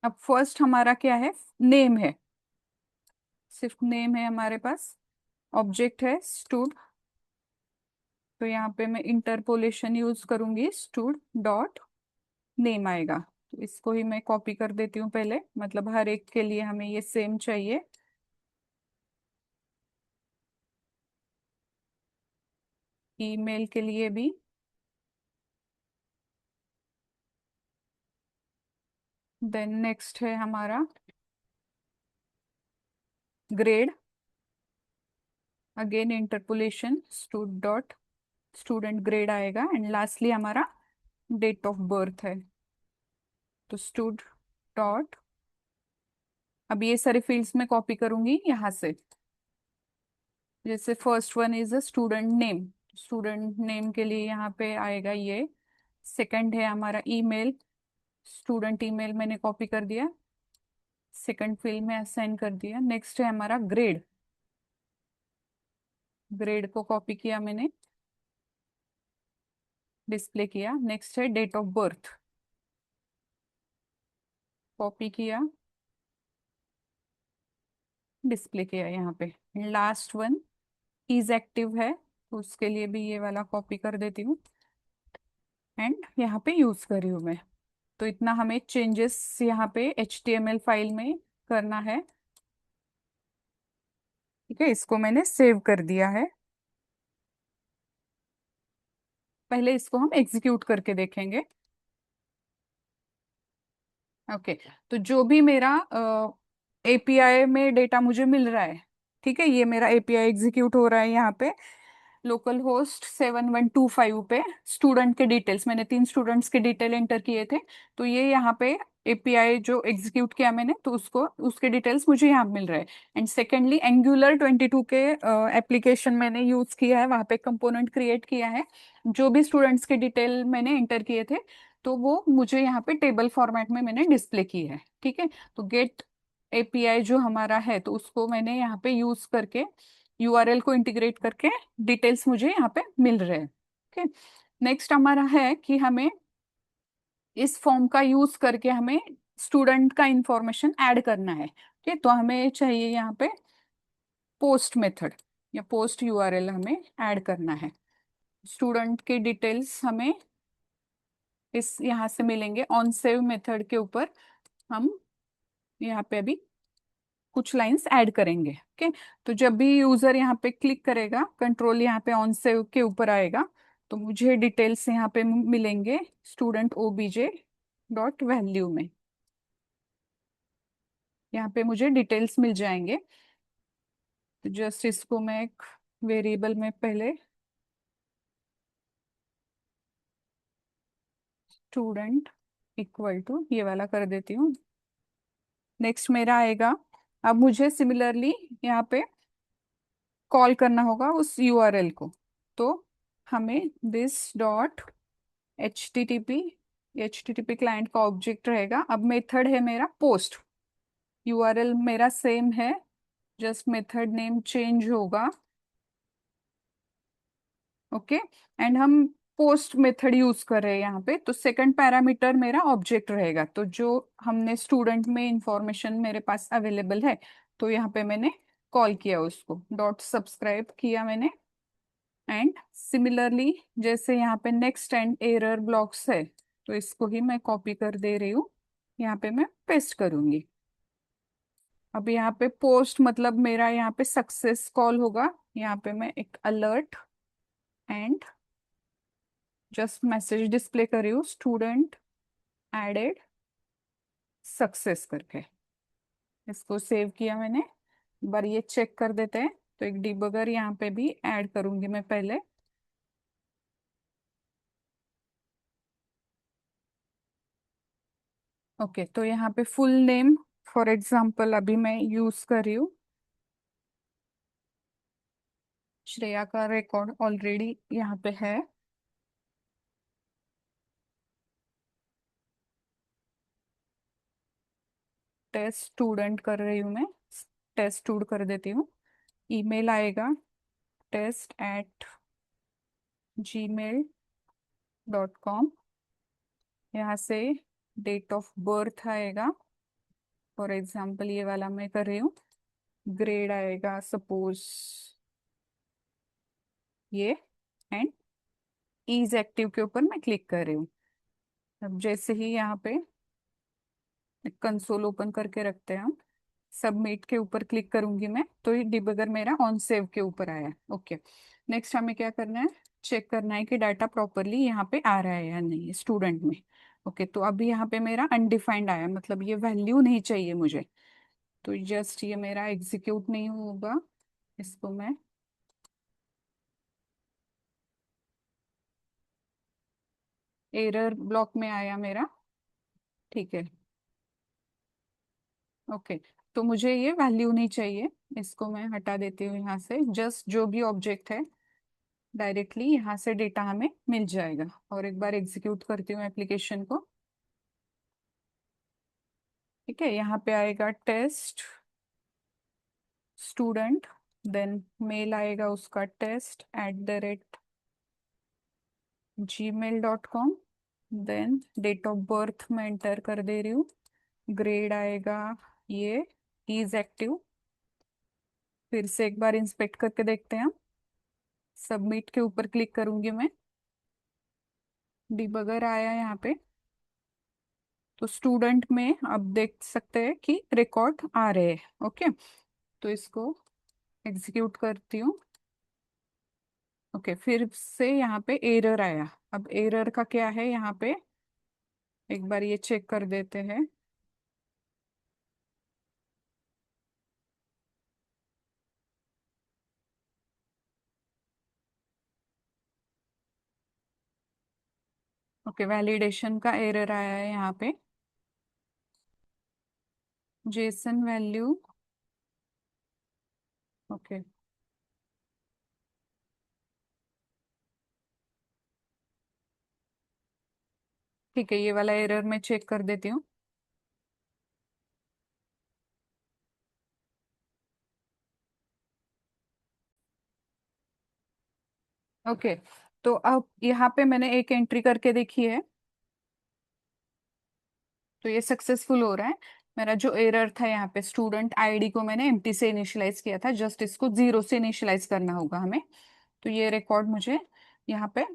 अब फर्स्ट हमारा क्या है, नेम है, सिर्फ नेम है हमारे पास। ऑब्जेक्ट है स्टूड, तो यहाँ पे मैं इंटरपोलेशन यूज करूंगी, स्टूड डॉट नेम आएगा। तो इसको ही मैं कॉपी कर देती हूँ पहले, मतलब हर एक के लिए हमें ये सेम चाहिए। ईमेल के लिए भी। देन नेक्स्ट है हमारा grade, again interpolation stood dot student grade आएगा। एंड लास्टली हमारा डेट ऑफ बर्थ है, तो स्टूड डॉट, अब ये सारे फील्ड्स में कॉपी करूंगी यहाँ से। जैसे first one is a student name, student name के लिए यहाँ पे आएगा ये। सेकंड है हमारा ईमेल, स्टूडेंट ईमेल मैंने कॉपी कर दिया, सेकंड फील्ड में असाइन कर दिया। नेक्स्ट है हमारा ग्रेड, ग्रेड को कॉपी किया मैंने, डिस्प्ले किया। नेक्स्ट है डेट ऑफ बर्थ, कॉपी किया, डिस्प्ले किया यहाँ पे। लास्ट वन इज एक्टिव है, तो उसके लिए भी ये वाला कॉपी कर देती हूँ एंड यहाँ पे यूज कर रही हूँ मैं। तो इतना हमें चेंजेस यहाँ पे HTML फाइल में करना है। ठीक है, इसको मैंने सेव कर दिया है। पहले इसको हम एग्जीक्यूट करके देखेंगे। ओके, तो जो भी मेरा API में डेटा मुझे मिल रहा है, ठीक है, ये मेरा API एग्जीक्यूट हो रहा है यहाँ पे लोकल होस्ट 7125 पे। स्टूडेंट के डिटेल्स, मैंने 3 स्टूडेंट्स के डिटेल एंटर किए थे, तो ये यहाँ पे API जो एग्जीक्यूट किया मैंने, तो उसको उसके डिटेल्स मुझे यहाँ मिल रहे हैं। एंड सेकेंडली एंगुलर 22 के एप्लीकेशन मैंने यूज किया है, वहाँ पे कंपोनेंट क्रिएट किया है। जो भी स्टूडेंट्स के डिटेल मैंने एंटर किए थे, तो वो मुझे यहाँ पे टेबल फॉर्मेट में मैंने डिस्प्ले की है। ठीक है, तो गेट API जो हमारा है, तो उसको मैंने यहाँ पे यूज करके URL को इंटीग्रेट करके डिटेल्स मुझे यहाँ पे मिल रहे हैं। ओके, नेक्स्ट हमारा है कि हमें इस फॉर्म का यूज करके हमें स्टूडेंट का इंफॉर्मेशन ऐड करना है। ठीक, तो हमें चाहिए यहाँ पे पोस्ट मेथड या पोस्ट URL हमें ऐड करना है। स्टूडेंट के डिटेल्स हमें इस यहाँ से मिलेंगे ऑन सेव मेथड के ऊपर। हम यहाँ पे अभी कुछ लाइंस ऐड करेंगे। ओके, तो जब भी यूजर यहाँ पे क्लिक करेगा, कंट्रोल यहाँ पे ऑन सेव के ऊपर आएगा, तो मुझे डिटेल्स यहाँ पे मिलेंगे स्टूडेंट OBJ डॉट वैल्यू में। यहाँ पे मुझे डिटेल्स मिल जाएंगे। तो जस्ट इसको मैं एक वेरिएबल में पहले स्टूडेंट इक्वल टू ये वाला कर देती हूँ। नेक्स्ट मेरा आएगा, अब मुझे सिमिलरली यहाँ पे कॉल करना होगा उस URL को। तो हमें दिस डॉट HTTP क्लाइंट का ऑब्जेक्ट रहेगा। अब मेथड है मेरा पोस्ट, URL मेरा सेम है, जस्ट मेथड नेम चेंज होगा। ओके, एंड हम पोस्ट मेथड यूज कर रहे हैं यहाँ पे, तो सेकंड पैरामीटर मेरा ऑब्जेक्ट रहेगा। तो जो हमने स्टूडेंट में इंफॉर्मेशन मेरे पास अवेलेबल है, तो यहाँ पे मैंने कॉल किया उसको, डॉट सब्सक्राइब किया मैंने। एंड सिमिलरली जैसे यहाँ पे नेक्स्ट एंड एरर ब्लॉक्स है, तो इसको ही मैं कॉपी कर दे रही हूँ, यहाँ पे मैं पेस्ट करूंगी। अब यहाँ पे पोस्ट मतलब मेरा यहाँ पे सक्सेस कॉल होगा। यहाँ पे मैं एक alert and just message display कर रही हूँ, स्टूडेंट एडेड सक्सेस करके। इसको सेव किया मैंने, एक बार ये चेक कर देते हैं। तो एक डिबगर यहाँ पे भी ऐड करूंगी मैं पहले। ओके, तो यहाँ पे फुल नेम फॉर एग्जाम्पल अभी मैं यूज कर रही हूँ, श्रेया का रिकॉर्ड ऑलरेडी यहाँ पे है। टेस्ट स्टूडेंट कर रही हूँ मैं, टेस्ट स्टूड कर देती हूँ। ईमेल आएगा test@gmail.com। यहाँ से डेट ऑफ बर्थ आएगा, फॉर एग्जाम्पल ये वाला मैं कर रही हूँ। ग्रेड आएगा सपोज ये, एंड ईज एक्टिव के ऊपर मैं क्लिक कर रही हूँ। अब जैसे ही यहाँ पे कंसोल ओपन करके रखते हैं हम, सबमिट के ऊपर क्लिक करूंगी मैं तो ये डिबगर मेरा ऑन सेव के ऊपर आया है। ओके, नेक्स्ट हमें क्या करना है, चेक करना है कि डाटा प्रॉपरली यहाँ पे आ रहा है या नहीं स्टूडेंट में। ओके, तो अभी यहाँ पे मेरा अनडिफाइंड आया, मतलब ये वैल्यू नहीं चाहिए मुझे, तो जस्ट ये मेरा एग्जीक्यूट नहीं होगा। इसको मैं, एरर ब्लॉक में आया मेरा। ठीक है। ओके, तो मुझे ये वैल्यू नहीं चाहिए, इसको मैं हटा देती हूँ यहाँ से। जस्ट जो भी ऑब्जेक्ट है डायरेक्टली यहाँ से डेटा हमें मिल जाएगा। और एक बार एग्जीक्यूट करती हूँ एप्लीकेशन को। ठीक है, यहाँ पे आएगा टेस्ट स्टूडेंट, देन मेल आएगा उसका test@gmail.com। Then date of birth मैं एंटर कर दे रही हूँ। ग्रेड आएगा ये इज एक्टिव। फिर से एक बार इंस्पेक्ट करके देखते हैं हम। सबमिट के ऊपर क्लिक करूंगी मैं, डिबगर आया यहाँ पे। तो स्टूडेंट में अब देख सकते हैं कि रिकॉर्ड आ रहे हैं। ओके, तो इसको एग्जीक्यूट करती हूँ। ओके, फिर से यहाँ पे एरर आया। अब एरर का क्या है यहाँ पे, एक बार ये चेक कर देते हैं। ओके, वैलिडेशन का एरर आया है यहाँ पे। Jason value. ओके, ठीक है, ये वाला एरर मैं चेक कर देती हूँ। ओके, तो अब यहाँ पे मैंने एक एंट्री करके देखी है, तो ये सक्सेसफुल हो रहा है। मेरा जो एरर था यहाँ पे, स्टूडेंट आईडी को मैंने एम्प्टी से इनिशियलाइज किया था, जस्ट इसको 0 से इनिशियलाइज करना होगा हमें। तो ये रिकॉर्ड मुझे यहाँ पे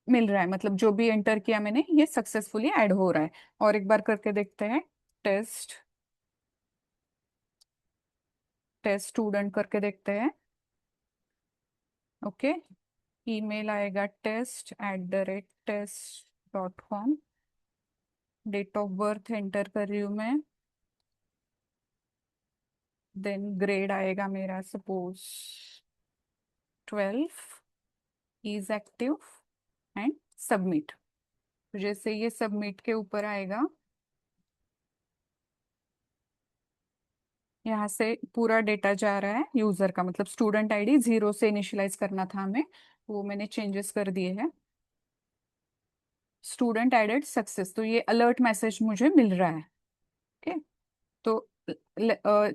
मिल रहा है, मतलब जो भी एंटर किया मैंने ये सक्सेसफुली ऐड हो रहा है। और एक बार करके देखते हैं, टेस्ट टेस्ट स्टूडेंट करके देखते हैं। ओके, ईमेल आएगा test@test.com। Date of birth enter कर रही हूँ मैं। देन ग्रेड आएगा मेरा suppose 12, is active, and submit. जैसे ये सबमिट के ऊपर आएगा, यहाँ से पूरा डेटा जा रहा है यूजर का, मतलब स्टूडेंट आईडी 0 से इनिशियलाइज करना था हमें, वो मैंने चेंजेस कर दिए हैं। स्टूडेंट एडेड सक्सेस, तो ये अलर्ट मैसेज मुझे मिल रहा है। ओके, तो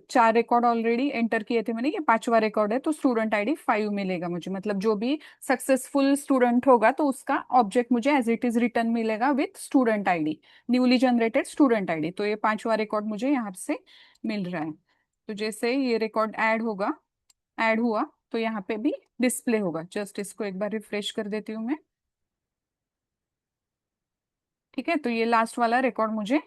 4 रिकॉर्ड ऑलरेडी एंटर किए थे मैंने, ये 5वां रिकॉर्ड है, तो स्टूडेंट आईडी 5 मिलेगा मुझे। मतलब जो भी सक्सेसफुल स्टूडेंट होगा तो उसका ऑब्जेक्ट मुझे एज इट इज रिटर्न मिलेगा with student ID, newly generated student ID. तो ये 5वां रिकॉर्ड मुझे यहाँ से मिल रहा है। तो जैसे ये रिकॉर्ड ऐड होगा, ऐड हुआ, तो यहाँ पे भी डिस्प्ले होगा। जस्ट इसको एक बार रिफ्रेश कर देती हूँ मैं। ठीक है, तो ये लास्ट वाला रिकॉर्ड मुझे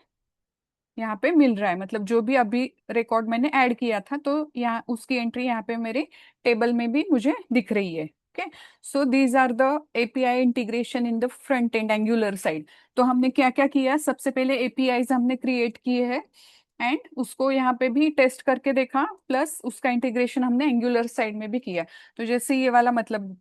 यहाँ पे मिल रहा है, मतलब जो भी अभी रिकॉर्ड मैंने ऐड किया था, तो यहाँ उसकी एंट्री यहाँ पे मेरे टेबल में भी मुझे दिख रही है। Okay, so these are the API integration in the front end Angular side. तो हमने क्या क्या किया, सबसे पहले एपीआईज हमने क्रिएट किए हैं एंड उसको यहाँ पे भी टेस्ट करके देखा, प्लस उसका इंटीग्रेशन हमने एंगुलर साइड में भी किया। तो जैसे ये वाला, मतलब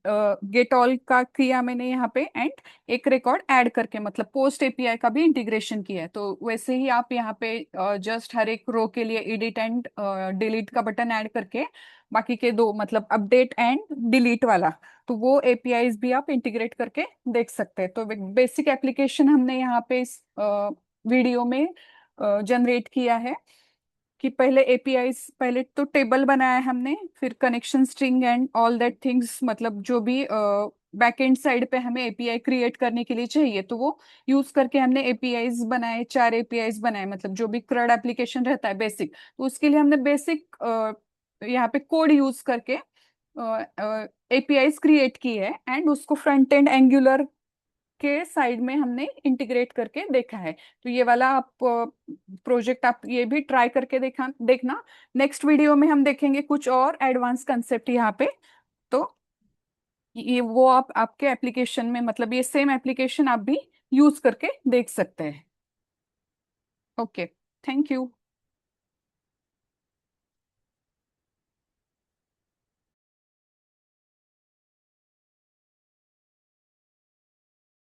गेट ऑल का किया मैंने यहाँ पे, एंड एक रिकॉर्ड ऐड करके, मतलब पोस्ट एपीआई का भी इंटीग्रेशन किया है। तो वैसे ही आप यहाँ पे जस्ट हर एक रो के लिए एडिट एंड डिलीट का बटन ऐड करके, बाकी के दो, मतलब अपडेट एंड डिलीट वाला, तो वो एपीआईज भी आप इंटीग्रेट करके देख सकते हैं। तो बेसिक एप्लीकेशन हमने यहाँ पे इस वीडियो में जनरेट किया है कि पहले एपीआईज, पहले तो टेबल बनाया हमने, फिर connection string and all that things, मतलब जो भी बैकएंड साइड पे हमें एपीआई क्रिएट करने के लिए चाहिए, तो वो यूज करके हमने एपीआईज बनाए, 4 एपीआईज बनाए। मतलब जो भी क्रड एप्लीकेशन रहता है बेसिक, तो उसके लिए हमने बेसिक यहाँ पे कोड यूज करके एपीआईज क्रिएट की है एंड उसको फ्रंट एंड एंगुलर के साइड में हमने इंटीग्रेट करके देखा है। तो ये वाला आप प्रोजेक्ट आप ये भी ट्राई करके देखना। नेक्स्ट वीडियो में हम देखेंगे कुछ और एडवांस कंसेप्ट यहाँ पे। तो ये वो आप आपके एप्लीकेशन में, मतलब ये सेम एप्लीकेशन आप भी यूज करके देख सकते हैं। Okay, thank you.